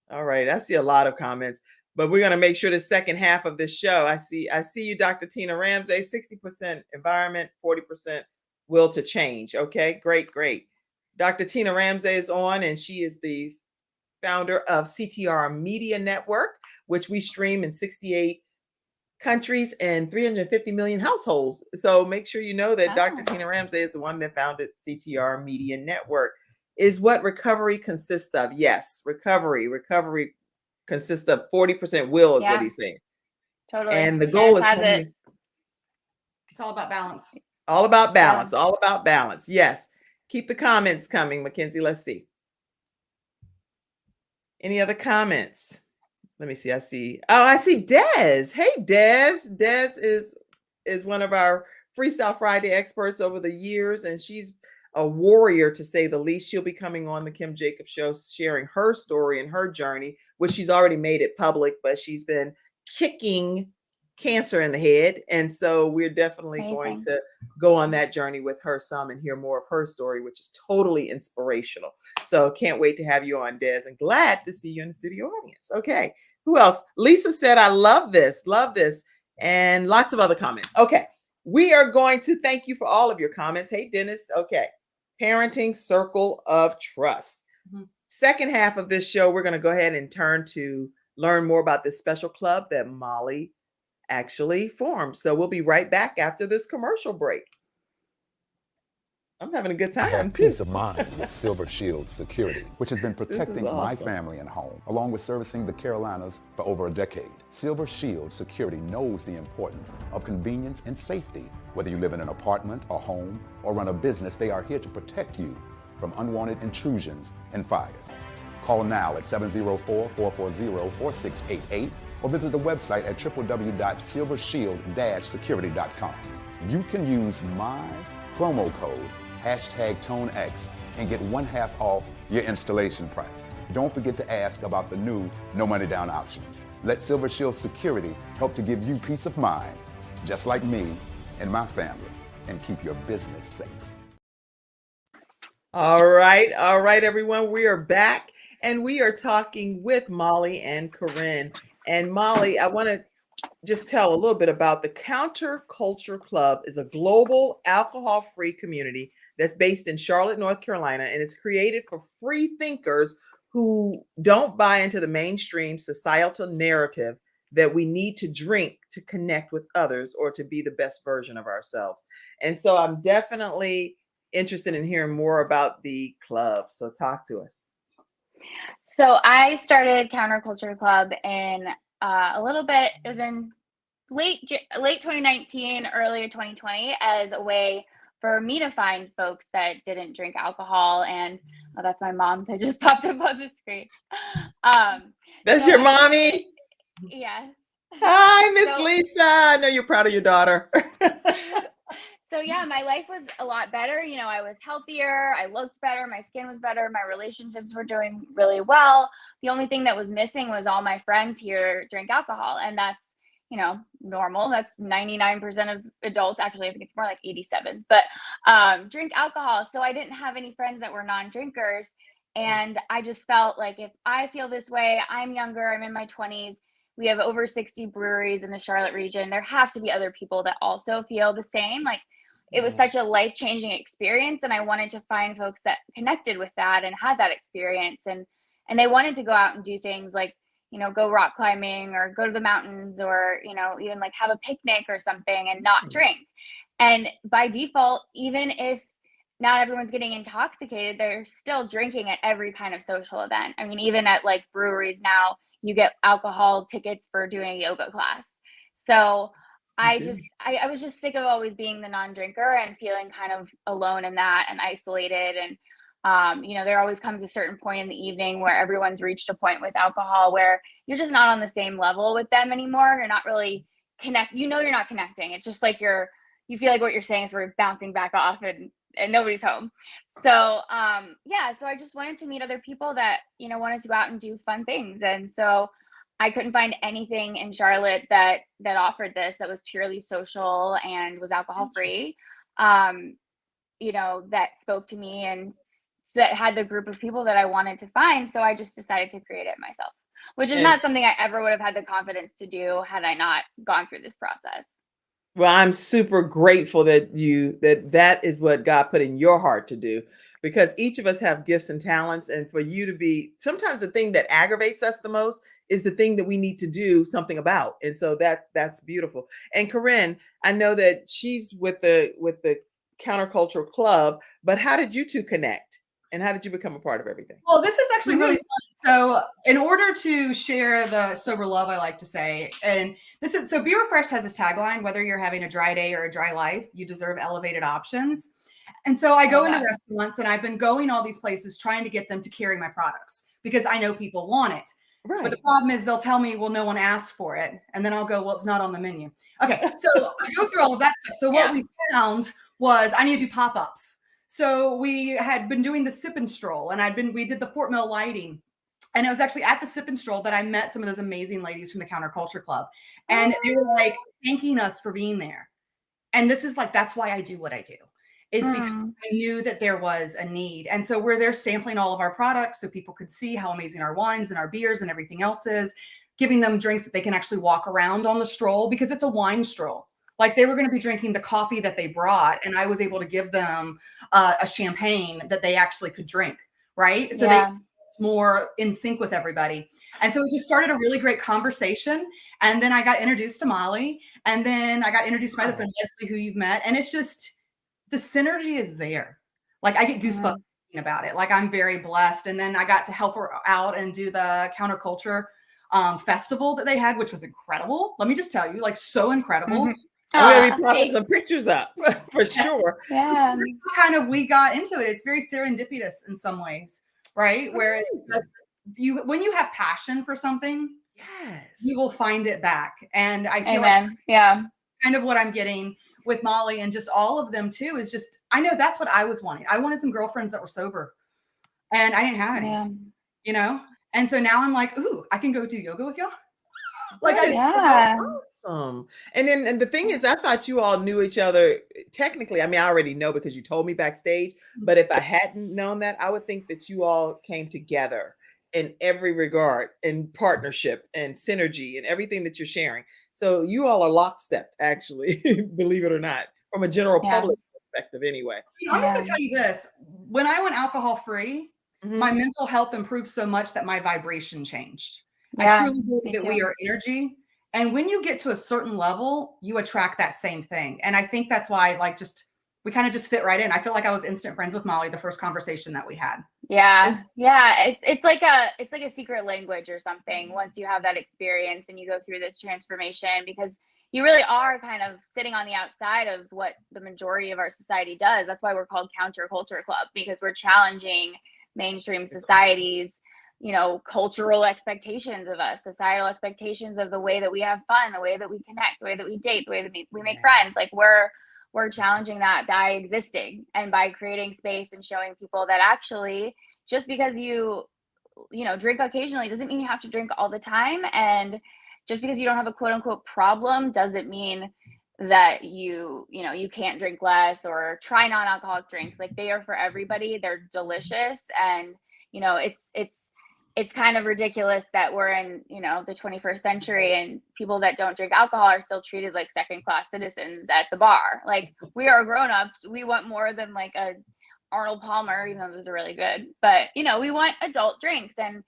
All right. I see a lot of comments, but we're going to make sure the second half of this show. I see you, Dr. Tina Ramsey. 60% environment, 40% will to change. Okay, great. Dr. Tina Ramsey is on, and she is the founder of CTR Media Network, which we stream in 68 countries and 350 million households. So make sure you know that Dr. Tina Ramsey is the one that founded CTR Media Network. Is what recovery consists of. Yes, recovery consists of 40% will is what he's saying. Totally. And the goal is it's all about balance. All about balance. All about balance. Yes. Keep the comments coming, Mackenzie. Let's see. Any other comments? Let me see. I see Des. Hey, Des. Des is one of our Freestyle Friday experts over the years, and she's a warrior, to say the least. She'll be coming on the Kim Jacobs Show, sharing her story and her journey, which she's already made it public, but she's been kicking cancer in the head. And so we're definitely going to go on that journey with her some and hear more of her story, which is totally inspirational. So can't wait to have you on, Des, and glad to see you in the studio audience. Okay. Who else? Lisa said, I love this, and lots of other comments. Okay. We are going to thank you for all of your comments. Hey, Dennis. Okay. Parenting Circle of Trust. Second half of this show, we're going to go ahead and turn to learn more about this special club that Molly actually formed. So we'll be right back after this commercial break. I'm having a good time. I have peace of mind with Silver Shield Security, which has been protecting my family and home, along with servicing the Carolinas for over a decade. Silver Shield Security knows the importance of convenience and safety. Whether you live in an apartment, a home, or run a business, they are here to protect you from unwanted intrusions and fires. Call now at 704-440-4688 or visit the website at www.silvershield-security.com. You can use my promo code #ToneX and get 1/2 off your installation price. Don't forget to ask about the new no money down options. Let Silver Shield Security help to give you peace of mind, just like me and my family, and keep your business safe. All right, everyone. We are back, and we are talking with Molly and Corinne. And Molly, I want to just tell a little bit about the Counterculture Club. Is a global alcohol-free community that's based in Charlotte, North Carolina, and is created for free thinkers who don't buy into the mainstream societal narrative that we need to drink to connect with others or to be the best version of ourselves. And so I'm definitely interested in hearing more about the club. So talk to us. So I started Counterculture Club in a little bit, it was in late 2019, early 2020, as a way for me to find folks that didn't drink alcohol. And that's my mom that just popped up on the screen. That's your mommy? Yes. Hi, Miss Lisa. I know you're proud of your daughter. So yeah, my life was a lot better. You know, I was healthier, I looked better, my skin was better, my relationships were doing really well. The only thing that was missing was all my friends here drink alcohol. And that's, you know, normal. That's 99% of adults. Actually, I think it's more like 87, but drink alcohol. So I didn't have any friends that were non-drinkers. And I just felt like, if I feel this way, I'm younger, I'm in my 20s. We have over 60 breweries in the Charlotte region. There have to be other people that also feel the same. Like, it was such a life-changing experience, and I wanted to find folks that connected with that and had that experience, and they wanted to go out and do things like, you know, go rock climbing or go to the mountains, or, you know, even like have a picnic or something and not drink. And by default, even if not everyone's getting intoxicated, they're still drinking at every kind of social event. I mean, even at like breweries now, you get alcohol tickets for doing a yoga class. So I was just sick of always being the non-drinker and feeling kind of alone in that and isolated. And, you know, there always comes a certain point in the evening where everyone's reached a point with alcohol where you're just not on the same level with them anymore. You're not really you're not connecting. It's just like you feel like what you're saying is sort of bouncing back off and nobody's home. So, so I just wanted to meet other people that, you know, wanted to go out and do fun things. And so I couldn't find anything in Charlotte that offered this, that was purely social and was alcohol free, you know, that spoke to me and that had the group of people that I wanted to find. So I just decided to create it myself, which is not something I ever would have had the confidence to do had I not gone through this process. Well, I'm super grateful that that is what God put in your heart to do, because each of us have gifts and talents, and for you to be, sometimes the thing that aggravates us the most is the thing that we need to do something about. And so that's beautiful. And Corinne, I know that she's with the Counterculture Club, but how did you two connect? And how did you become a part of everything? Well, this is actually really fun. So in order to share the sober love, I like to say, and this is, so Be Refreshed has this tagline: whether you're having a dry day or a dry life, you deserve elevated options. And so I go into restaurants, and I've been going all these places trying to get them to carry my products because I know people want it. Right. But the problem is they'll tell me, well, no one asked for it. And then I'll go, well, it's not on the menu. Okay. So I go through all of that stuff. So what we found was I need to do pop-ups. So we had been doing the sip and stroll, and we did the Fort Mill lighting. And it was actually at the sip and stroll that I met some of those amazing ladies from the Counterculture Club. And they were like thanking us for being there. And this is like, that's why I do what I do, is because I knew that there was a need. And so we're there sampling all of our products so people could see how amazing our wines and our beers and everything else is, giving them drinks that they can actually walk around on the stroll, because it's a wine stroll. Like, they were going to be drinking the coffee that they brought, and I was able to give them a champagne that they actually could drink, right? So they more in sync with everybody. And so we just started a really great conversation. And then I got introduced to Molly, and then I got introduced to my other friend, Leslie, who you've met. And it's just, the synergy is there. Like, I get goosebumps thinking about it. Like, I'm very blessed. And then I got to help her out and do the Counterculture festival that they had, which was incredible. Let me just tell you, like, so incredible. I'm going to be popping some pictures up for sure. Yeah. Kind of, we got into it. It's very serendipitous in some ways, right? Where it's just, when you have passion for something, you will find it back. And I feel like kind of what I'm getting with Molly and just all of them too is just, I know that's what I was wanting. I wanted some girlfriends that were sober, and I didn't have any, you know? And so now I'm like, ooh, I can go do yoga with y'all. Like, awesome. And the thing is, I thought you all knew each other technically. I mean, I already know because you told me backstage, but if I hadn't known that, I would think that you all came together in every regard, in partnership and synergy and everything that you're sharing. So you all are lockstep, actually, believe it or not, from a general public perspective anyway. I'm just going to tell you this. When I went alcohol free, my mental health improved so much that my vibration changed. I truly believe that we are energy. And when you get to a certain level, you attract that same thing. And I think that's why, like, just, we kind of just fit right in. I feel like I was instant friends with Molly the first conversation that we had. It's like a secret language or something once you have that experience and you go through this transformation, because you really are kind of sitting on the outside of what the majority of our society does. That's why we're called Counterculture Club, because we're challenging mainstream society's, you know, cultural expectations of us, societal expectations of the way that we have fun, the way that we connect, the way that we date, the way that we make friends. Like, we're challenging that by existing and by creating space and showing people that actually, just because you know, drink occasionally doesn't mean you have to drink all the time. And just because you don't have a quote unquote problem doesn't mean that you can't drink less or try non-alcoholic drinks. Like, they are for everybody. They're delicious. And, you know, it's kind of ridiculous that we're in, you know, the 21st century and people that don't drink alcohol are still treated like second-class citizens at the bar. Like, we are grown-ups. We want more than like a Arnold Palmer, even though those are really good. But, you know, we want adult drinks. And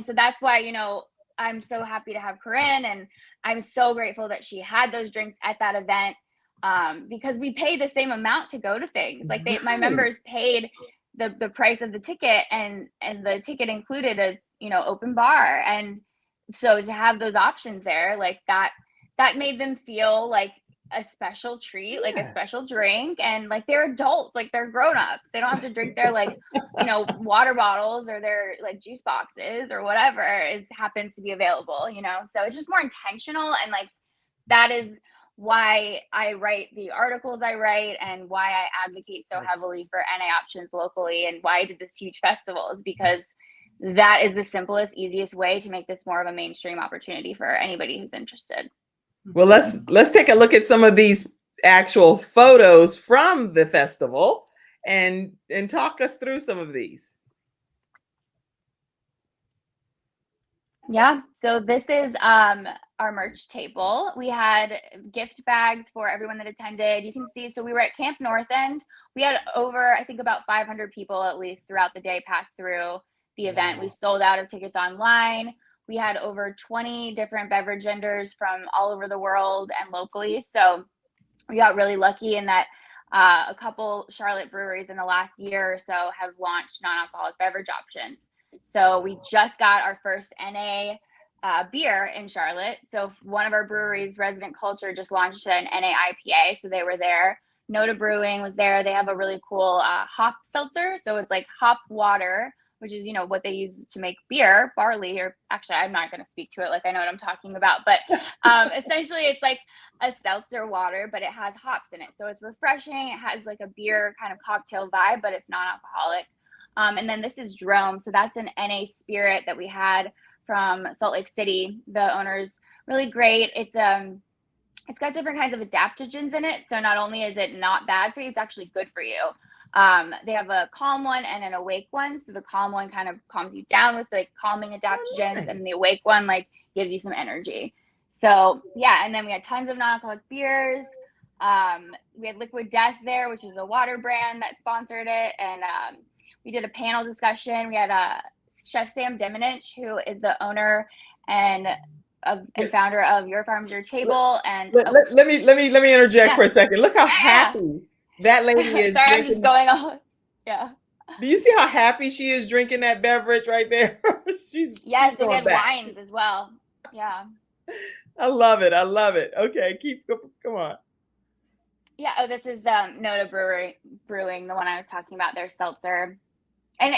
so that's why, you know, I'm so happy to have Corinne, and I'm so grateful that she had those drinks at that event, because we pay the same amount to go to things. Like, my members paid the price of the ticket, and the ticket included a, you know, open bar. And so to have those options there, like, that made them feel like a special treat, like a special drink. And like, they're adults, like, they're grown-ups. They don't have to drink their, like, you know, water bottles or their, like, juice boxes or whatever happens to be available, you know? So it's just more intentional. And like, that is why I write the articles I write, and why I advocate so heavily for NA options locally, and why I did this huge festival, is because that is the simplest, easiest way to make this more of a mainstream opportunity for anybody who's interested. Well, let's take a look at some of these actual photos from the festival and talk us through some of these. Yeah, so this is our merch table. We had gift bags for everyone that attended. You can see, so we were at Camp North End. We had over, I think, about 500 people at least throughout the day pass through the event. We sold out of tickets online. We had over 20 different beverage vendors from all over the world and locally. So we got really lucky in that a couple Charlotte breweries in the last year or so have launched non-alcoholic beverage options. So we just got our first NA beer in Charlotte. So one of our breweries, Resident Culture, just launched an NA IPA. So they were there. Noda Brewing was there. They have a really cool hop seltzer. So it's like hop water, which is, what they use to make beer, barley, or actually, I'm not going to speak to it like I know what I'm talking about. But essentially, it's like a seltzer water, but it has hops in it. So it's refreshing. It has like a beer kind of cocktail vibe, but it's non-alcoholic. And then this is Drome. So that's an NA spirit that we had from Salt Lake City. The owner's really great. It's got different kinds of adaptogens in it. So not only is it not bad for you, it's actually good for you. They have a calm one and an awake one. So the calm one kind of calms you down with like calming adaptogens, and the awake one like gives you some energy. So yeah, and then we had tons of non-alcoholic beers. We had Liquid Death there, which is a water brand that sponsored it, and we did a panel discussion. We had Chef Sam Diminich, who is the owner and founder of Your Farms Your Table. And let me interject for a second. Look how happy that lady is. Sorry, I'm just going on. Yeah. Do you see how happy she is drinking that beverage right there? she's we had wines as well. Yeah. I love it. Okay, come on. Yeah. Oh, this is the Noda Brewing, the one I was talking about, their seltzer. And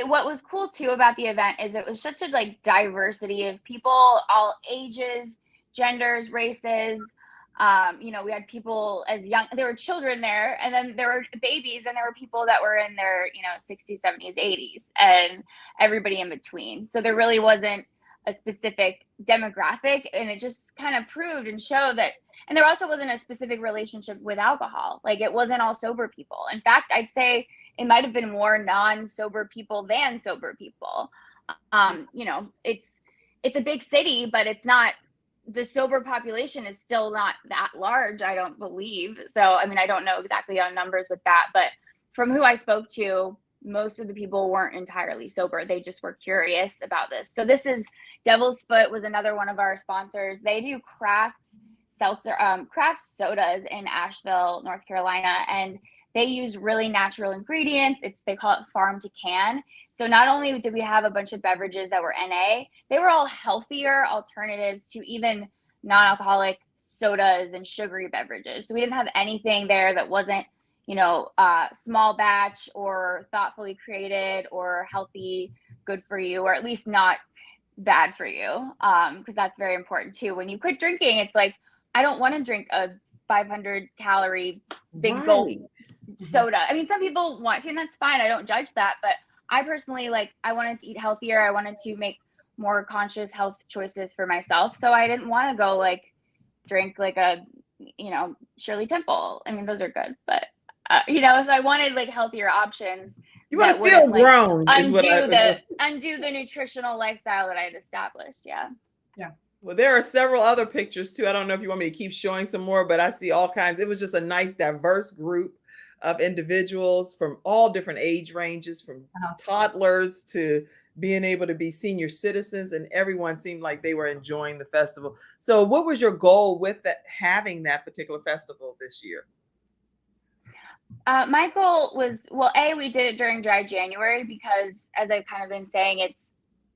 what was cool too about the event is it was such a like diversity of people, all ages, genders, races. We had people as young, there were children there, and then there were babies, and there were people that were in their, 60s, 70s, 80s, and everybody in between. So there really wasn't a specific demographic, and it just kind of proved and showed that. And there also wasn't a specific relationship with alcohol. Like it wasn't all sober people. In fact, I'd say it might have been more non-sober people than sober people. It's a big city, but it's not, the sober population is still not that large, I don't believe. So, I don't know exactly on numbers with that, but from who I spoke to, most of the people weren't entirely sober. They just were curious about this. So this is Devil's Foot was another one of our sponsors. They do craft sodas in Asheville, North Carolina, and they use really natural ingredients. They call it farm to can. So not only did we have a bunch of beverages that were NA, they were all healthier alternatives to even non-alcoholic sodas and sugary beverages. So we didn't have anything there that wasn't, small batch or thoughtfully created or healthy, good for you, or at least not bad for you. Because that's very important too. When you quit drinking, it's like, I don't want to drink a 500 calorie big gulp soda. Some people want to, and that's fine. I don't judge that, but I personally, I wanted to eat healthier. I wanted to make more conscious health choices for myself. So I didn't want to go drink a, Shirley Temple. Those are good, but so I wanted healthier options. You want to feel grown. Undo the nutritional lifestyle that I had established. Yeah. Yeah. Well, there are several other pictures too. I don't know if you want me to keep showing some more, but I see all kinds. It was just a nice, diverse group of individuals from all different age ranges, from toddlers to being able to be senior citizens, and everyone seemed like they were enjoying the festival. So what was your goal with having that particular festival this year? My goal was, we did it during Dry January because, as I've kind of been saying,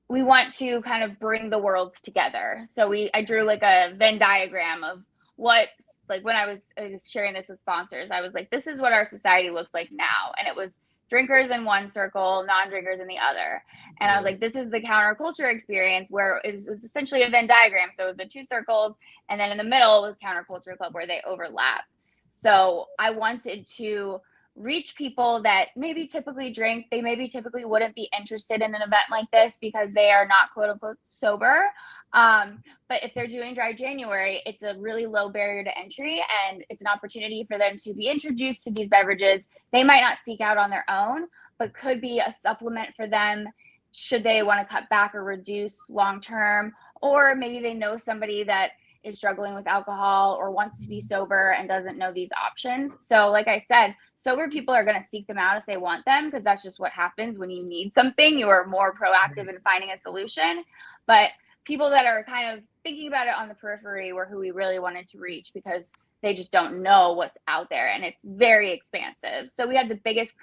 we want to kind of bring the worlds together. So I drew a Venn diagram of what, when I was sharing this with sponsors, I was like, this is what our society looks like now. And it was drinkers in one circle, non-drinkers in the other. And I was like, this is the counterculture experience, where it was essentially a Venn diagram. So it was the two circles, and then in the middle was Counterculture Club, where they overlap. So I wanted to reach people that maybe typically drink. They maybe typically wouldn't be interested in an event like this because they are not quote unquote sober. But if they're doing Dry January, it's a really low barrier to entry, and it's an opportunity for them to be introduced to these beverages they might not seek out on their own, but could be a supplement for them should they want to cut back or reduce long term, or maybe they know somebody that is struggling with alcohol or wants to be sober and doesn't know these options. So like I said, sober people are going to seek them out if they want them, because that's just what happens when you need something. You are more proactive in finding a solution. But people that are kind of thinking about it on the periphery were who we really wanted to reach, because they just don't know what's out there, and it's very expansive. So we had the biggest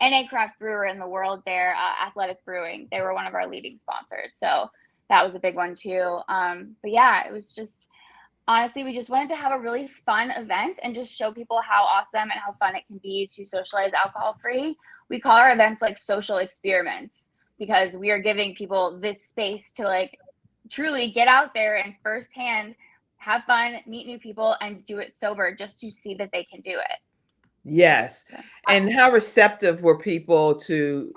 NA craft brewer in the world there, Athletic Brewing. They were one of our leading sponsors. So that was a big one too. But yeah, it was just, honestly, we just wanted to have a really fun event and just show people how awesome and how fun it can be to socialize alcohol free. We call our events like social experiments, because we are giving people this space to like truly get out there and firsthand have fun, meet new people, and do it sober, just to see that they can do it. Yes. And how receptive were people to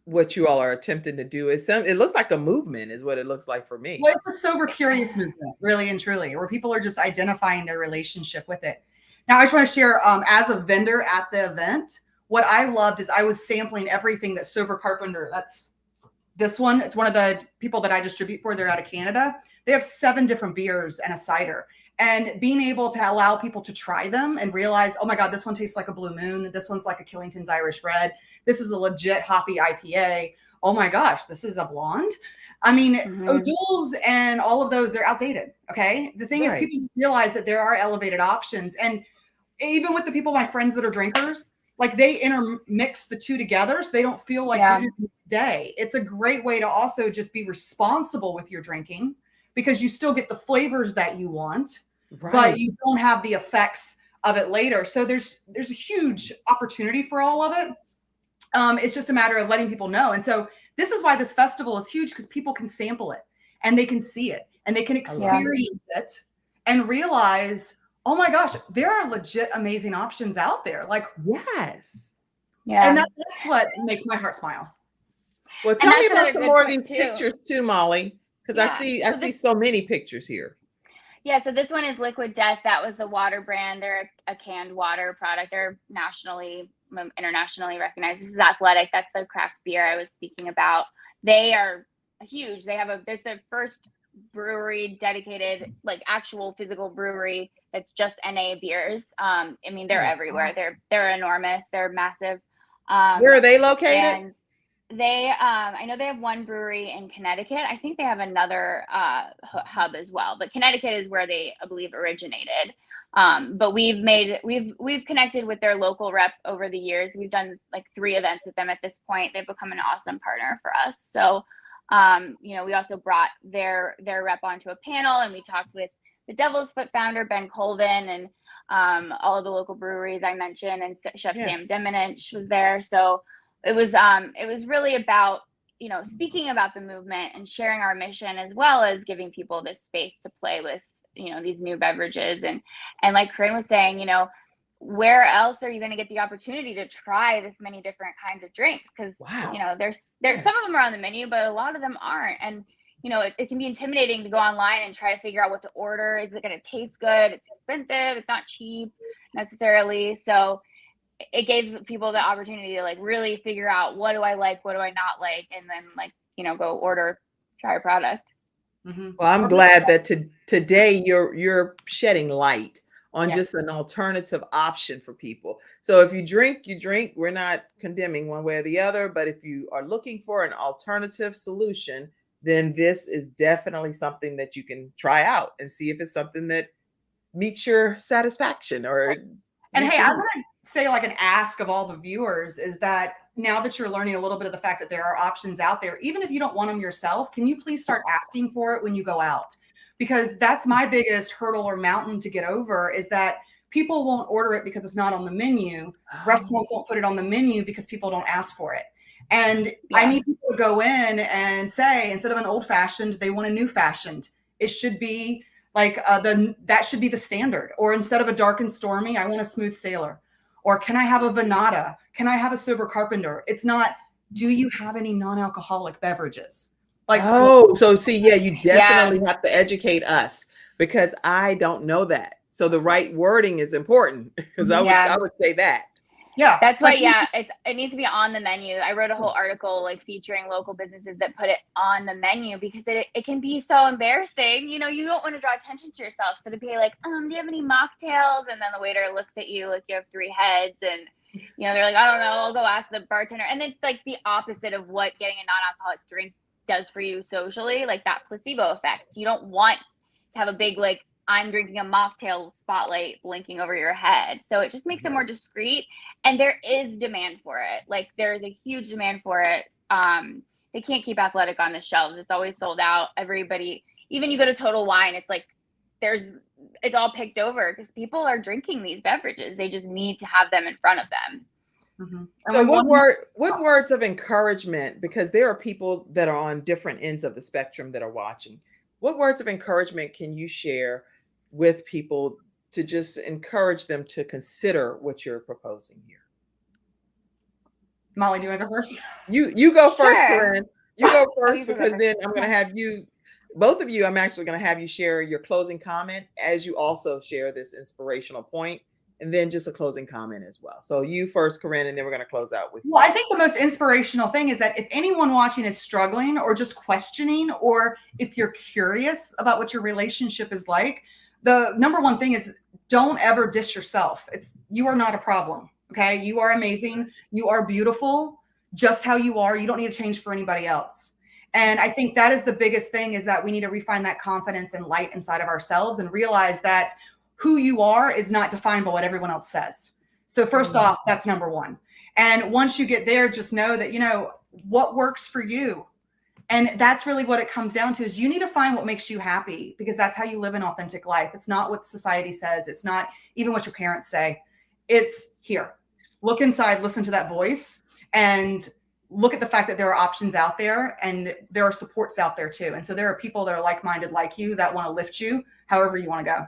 what you all are attempting to do? It looks like a movement is what it looks like for me. Well, it's a sober curious movement, really and truly, where people are just identifying their relationship with it. Now, I just want to share, as a vendor at the event, what I loved is I was sampling everything that Sober Carpenter, that's this one. It's one of the people that I distribute for. They're out of Canada. They have 7 different beers and a cider. And being able to allow people to try them and realize, oh my God, this one tastes like a Blue Moon. This one's like a Killington's Irish Red. This is a legit hoppy IPA. Oh my gosh, this is a blonde. I mean, O'Doul's and all of those, they're outdated. Okay. The thing is, people realize that there are elevated options. And even with the people, my friends that are drinkers, like they intermix the two together so they don't feel like the day. It's a great way to also just be responsible with your drinking, because you still get the flavors that you want, but you don't have the effects of it later. So there's a huge opportunity for all of it. It's just a matter of letting people know. And so this is why this festival is huge, because people can sample it and they can see it and they can experience it and realize, oh my gosh, there are legit amazing options out there. Like, yes. Yeah. And that's what makes my heart smile. Well, tell me about some more of these pictures too, Molly, because I see so many pictures here. Yeah, so this one is Liquid Death. That was the water brand. They're a canned water product. They're internationally recognized. This is Athletic. That's the craft beer I was speaking about. They are huge. There's the first brewery dedicated, like actual physical brewery that's just NA beers. I mean, they're everywhere. They're enormous. They're massive. Where are they located? And they, I know they have one brewery in Connecticut. I think they have another hub as well, but Connecticut is where they, I believe, originated. But we've connected with their local rep over the years. We've done like 3 events with them at this point. They've become an awesome partner for us. So, we also brought their rep onto a panel, and we talked with the Devil's Foot founder, Ben Colvin, and all of the local breweries I mentioned, and Chef Sam Deminich was there. So it was really about, speaking about the movement and sharing our mission, as well as giving people this space to play with, these new beverages. And like Corinne was saying, where else are you going to get the opportunity to try this many different kinds of drinks? Because, there's some of them are on the menu, but a lot of them aren't. And, it can be intimidating to go online and try to figure out what to order. Is it going to taste good? It's expensive. It's not cheap necessarily. So it gave people the opportunity to like really figure out, what do I like? What do I not like? And then go try a product. Mm-hmm. Well, I'm glad that today you're shedding light on just an alternative option for people. So if you drink, you drink. We're not condemning one way or the other, but if you are looking for an alternative solution, then this is definitely something that you can try out and see if it's something that meets your satisfaction. And hey, I want to say, like, an ask of all the viewers is that now that you're learning a little bit of the fact that there are options out there, even if you don't want them yourself, can you please start asking for it when you go out? Because that's my biggest hurdle or mountain to get over, is that people won't order it because it's not on the menu. Restaurants won't put it on the menu because people don't ask for it. And I need people to go in and say, instead of an old fashioned, they want a new fashioned. It should be like that should be the standard. Or instead of a dark and stormy, I want a smooth sailor. Or can I have a Venata? Can I have a Sober Carpenter? It's not, do you have any non-alcoholic beverages? Like, so see, you definitely have to educate us, because I don't know that. So the right wording is important, because I would say that. Yeah. That's why, yeah, it needs to be on the menu. I wrote a whole article like featuring local businesses that put it on the menu because it can be so embarrassing. You know, you don't want to draw attention to yourself. So to be like, do you have any mocktails? And then the waiter looks at you like you have 3 heads and, you know, they're like, I don't know, I'll go ask the bartender. And it's like the opposite of what getting a non-alcoholic drink does for you socially, like that placebo effect. You don't want to have a big, like, I'm drinking a mocktail spotlight blinking over your head. So it just makes it more discreet. And there is demand for it. Like there's a huge demand for it. They can't keep Athletic on the shelves. It's always sold out. Everybody, even you go to Total Wine, it's like it's all picked over because people are drinking these beverages. They just need to have them in front of them. Mm-hmm. So what words of encouragement, because there are people that are on different ends of the spectrum that are watching, what words of encouragement can you share with people to just encourage them to consider what you're proposing here? Molly, do you want to go first? You go first, Sure. Corinne. You go first You go because first. then I'm going to have you, both of you, I'm actually going to have you share your closing comment as you also share this inspirational point, and then just a closing comment as well. So you first, Corinne, and then we're going to close out with you. Well, I think the most inspirational thing is that if anyone watching is struggling or just questioning, or if you're curious about what your relationship is like, the number one thing is don't ever diss yourself. You are not a problem. Okay. You are amazing. You are beautiful just how you are. You don't need to change for anybody else. And I think that is the biggest thing, is that we need to refine that confidence and light inside of ourselves and realize that who you are is not defined by what everyone else says. So first off, that's number one. And once you get there, just know that, you know, what works for you. And that's really what it comes down to, is you need to find what makes you happy, because that's how you live an authentic life. It's not what society says. It's not even what your parents say. It's here. Look inside, listen to that voice, and look at the fact that there are options out there and there are supports out there too. And so there are people that are like-minded like you that want to lift you however you want to go.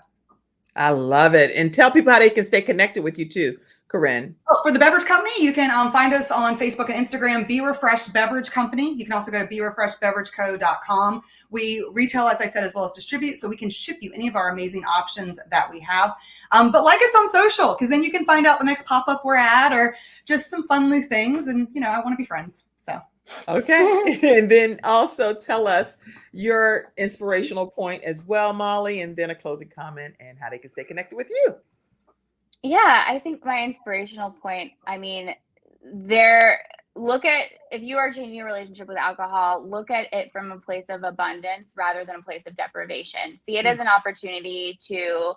I love it. And tell people how they can stay connected with you too, Corinne. Oh, for the beverage company, you can find us on Facebook and Instagram, Be Refreshed Beverage Company. You can also go to BeRefreshedBeverageCo.com. We retail, as I said, as well as distribute, so we can ship you any of our amazing options that we have. But like us on social, because then you can find out the next pop-up we're at, or just some fun new things. And, you know, I want to be friends. So. Okay. And then also tell us your inspirational point as well, Molly, and then a closing comment and how they can stay connected with you. Yeah, I think my inspirational point, I mean, if you are changing your relationship with alcohol, look at it from a place of abundance rather than a place of deprivation. See it as an opportunity to,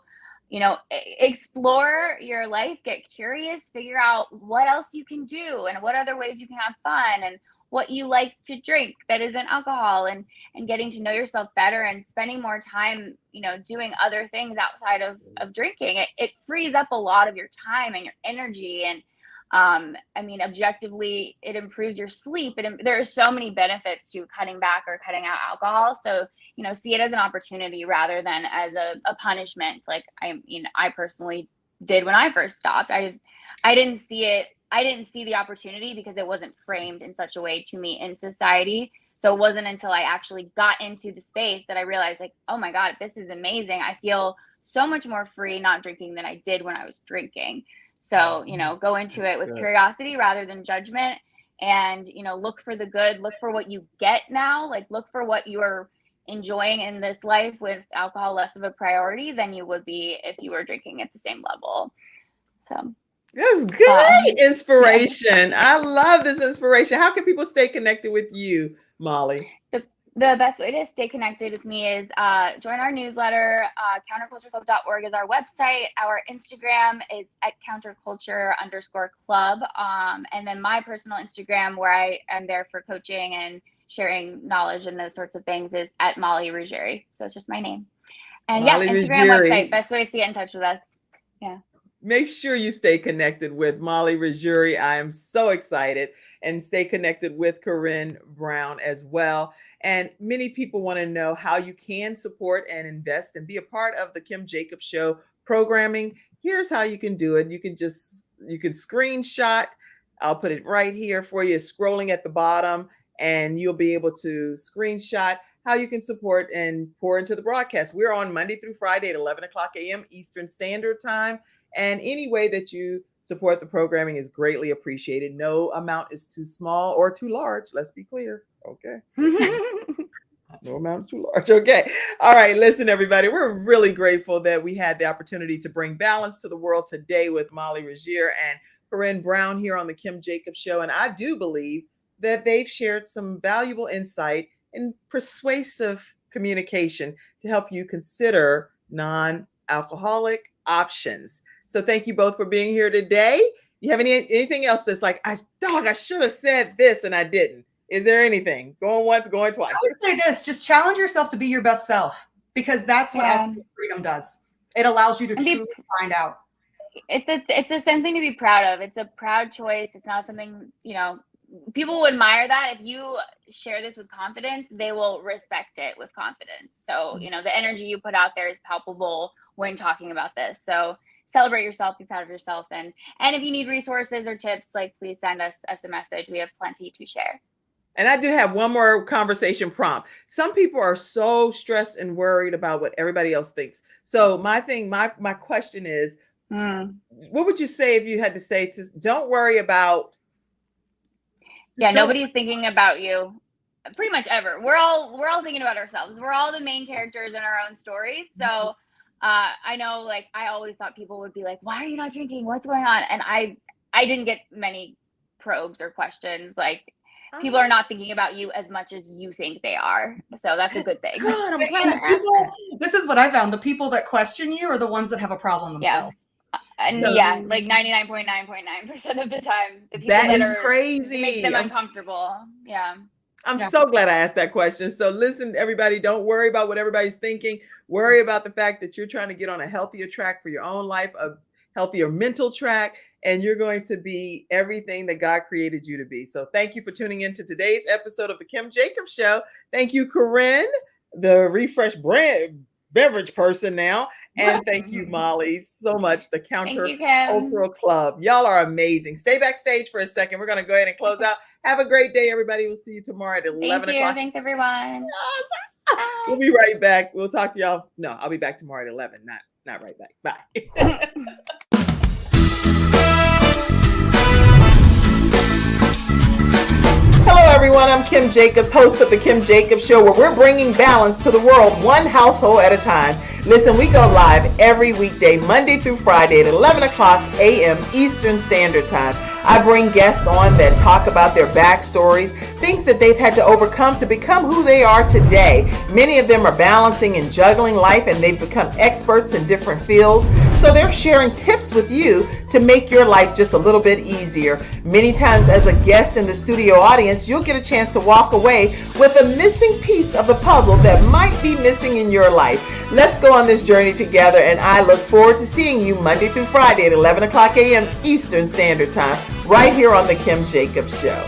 you know, explore your life, get curious, figure out what else you can do and what other ways you can have fun and what you like to drink that isn't alcohol, and getting to know yourself better and spending more time, you know, doing other things outside of drinking. It frees up a lot of your time and your energy. And I mean, objectively, it improves your sleep. There are so many benefits to cutting back or cutting out alcohol. So, you know, see it as an opportunity rather than as a punishment. Like I personally did when I first stopped. I didn't see the opportunity because it wasn't framed in such a way to me in society. So it wasn't until I actually got into the space that I realized, like, oh my God, this is amazing. I feel so much more free not drinking than I did when I was drinking. So, you know, go into it with curiosity rather than judgment, and, you know, look for the good, look for what you get now, like look for what you're enjoying in this life with alcohol less of a priority than you would be if you were drinking at the same level. So. That's great inspiration. Yeah. I love this inspiration. How can people stay connected with you, Molly? The best way to stay connected with me is join our newsletter. Countercultureclub.org is our website. Our Instagram is at counterculture_club. And then my personal Instagram, where I am there for coaching and sharing knowledge and those sorts of things, is at Molly Ruggieri. So it's just my name. And Molly Instagram, Ruggieri. Website, best way to get in touch with us. Yeah. Make sure you stay connected with Molly Ruggieri. I am so excited. And stay connected with Corinne Brown as well. And many people want to know how you can support and invest and be a part of the Kim Jacobs Show programming. Here's how you can do it. You can screenshot. I'll put it right here for you, scrolling at the bottom, and you'll be able to screenshot how you can support and pour into the broadcast. We're on Monday through Friday at 11 o'clock a.m. Eastern Standard Time. And any way that you support the programming is greatly appreciated. No amount is too small or too large. Let's be clear. Okay. No amount is too large. Okay. All right. Listen, everybody, we're really grateful that we had the opportunity to bring balance to the world today with Molly Regier and Corinne Brown here on the Kim Jacobs Show. And I do believe that they've shared some valuable insight and persuasive communication to help you consider non-alcoholic options. So thank you both for being here today. You have anything else that's like, I should have said this and I didn't? Is there anything? Going once, going twice. I would say this, just challenge yourself to be your best self, because that's what absolute freedom does. It allows you to truly find out. It's something to be proud of. It's a proud choice. It's not something, people will admire that. If you share this with confidence, they will respect it with confidence. So, the energy you put out there is palpable when talking about this. So celebrate yourself, be proud of yourself. And if you need resources or tips, please send us a message. We have plenty to share. And I do have one more conversation prompt. Some people are so stressed and worried about what everybody else thinks. So my question is, what would you say if you had to say to don't worry about? Yeah, nobody's thinking about you pretty much ever. We're all thinking about ourselves. We're all the main characters in our own stories. So I know, I always thought people would be like, why are you not drinking? What's going on? And I didn't get many probes or questions. People are not thinking about you as much as you think they are. So that's a good thing. God, I'm glad to ask. This is what I found. The people that question you are the ones that have a problem themselves. And 99.9.9% of the time, the people that is crazy. It makes them uncomfortable. Yeah. I'm so glad I asked that question. So listen, everybody, don't worry about what everybody's thinking. Worry about the fact that you're trying to get on a healthier track for your own life, a healthier mental track, and you're going to be everything that God created you to be. So thank you for tuning in to today's episode of the Kim Jacobs Show. Thank you, Corinne, the Refresh brand beverage person now. And thank you, Molly, so much. The Counterculture Club. Y'all are amazing. Stay backstage for a second. We're going to go ahead and close out. Have a great day, everybody. We'll see you tomorrow at 11 o'clock. Thanks, everyone. We'll be right back. We'll talk to y'all. No, I'll be back tomorrow at 11. Not right back. Bye. Hello, everyone. I'm Kim Jacobs, host of the Kim Jacobs Show, where we're bringing balance to the world, one household at a time. Listen, we go live every weekday, Monday through Friday at 11 o'clock a.m. Eastern Standard Time. I bring guests on that talk about their backstories, things that they've had to overcome to become who they are today. Many of them are balancing and juggling life, and they've become experts in different fields. So they're sharing tips with you to make your life just a little bit easier. Many times as a guest in the studio audience, you'll get a chance to walk away with a missing piece of the puzzle that might be missing in your life. Let's go on this journey together, and I look forward to seeing you Monday through Friday at 11 o'clock a.m. Eastern Standard Time, right here on the Kim Jacobs Show.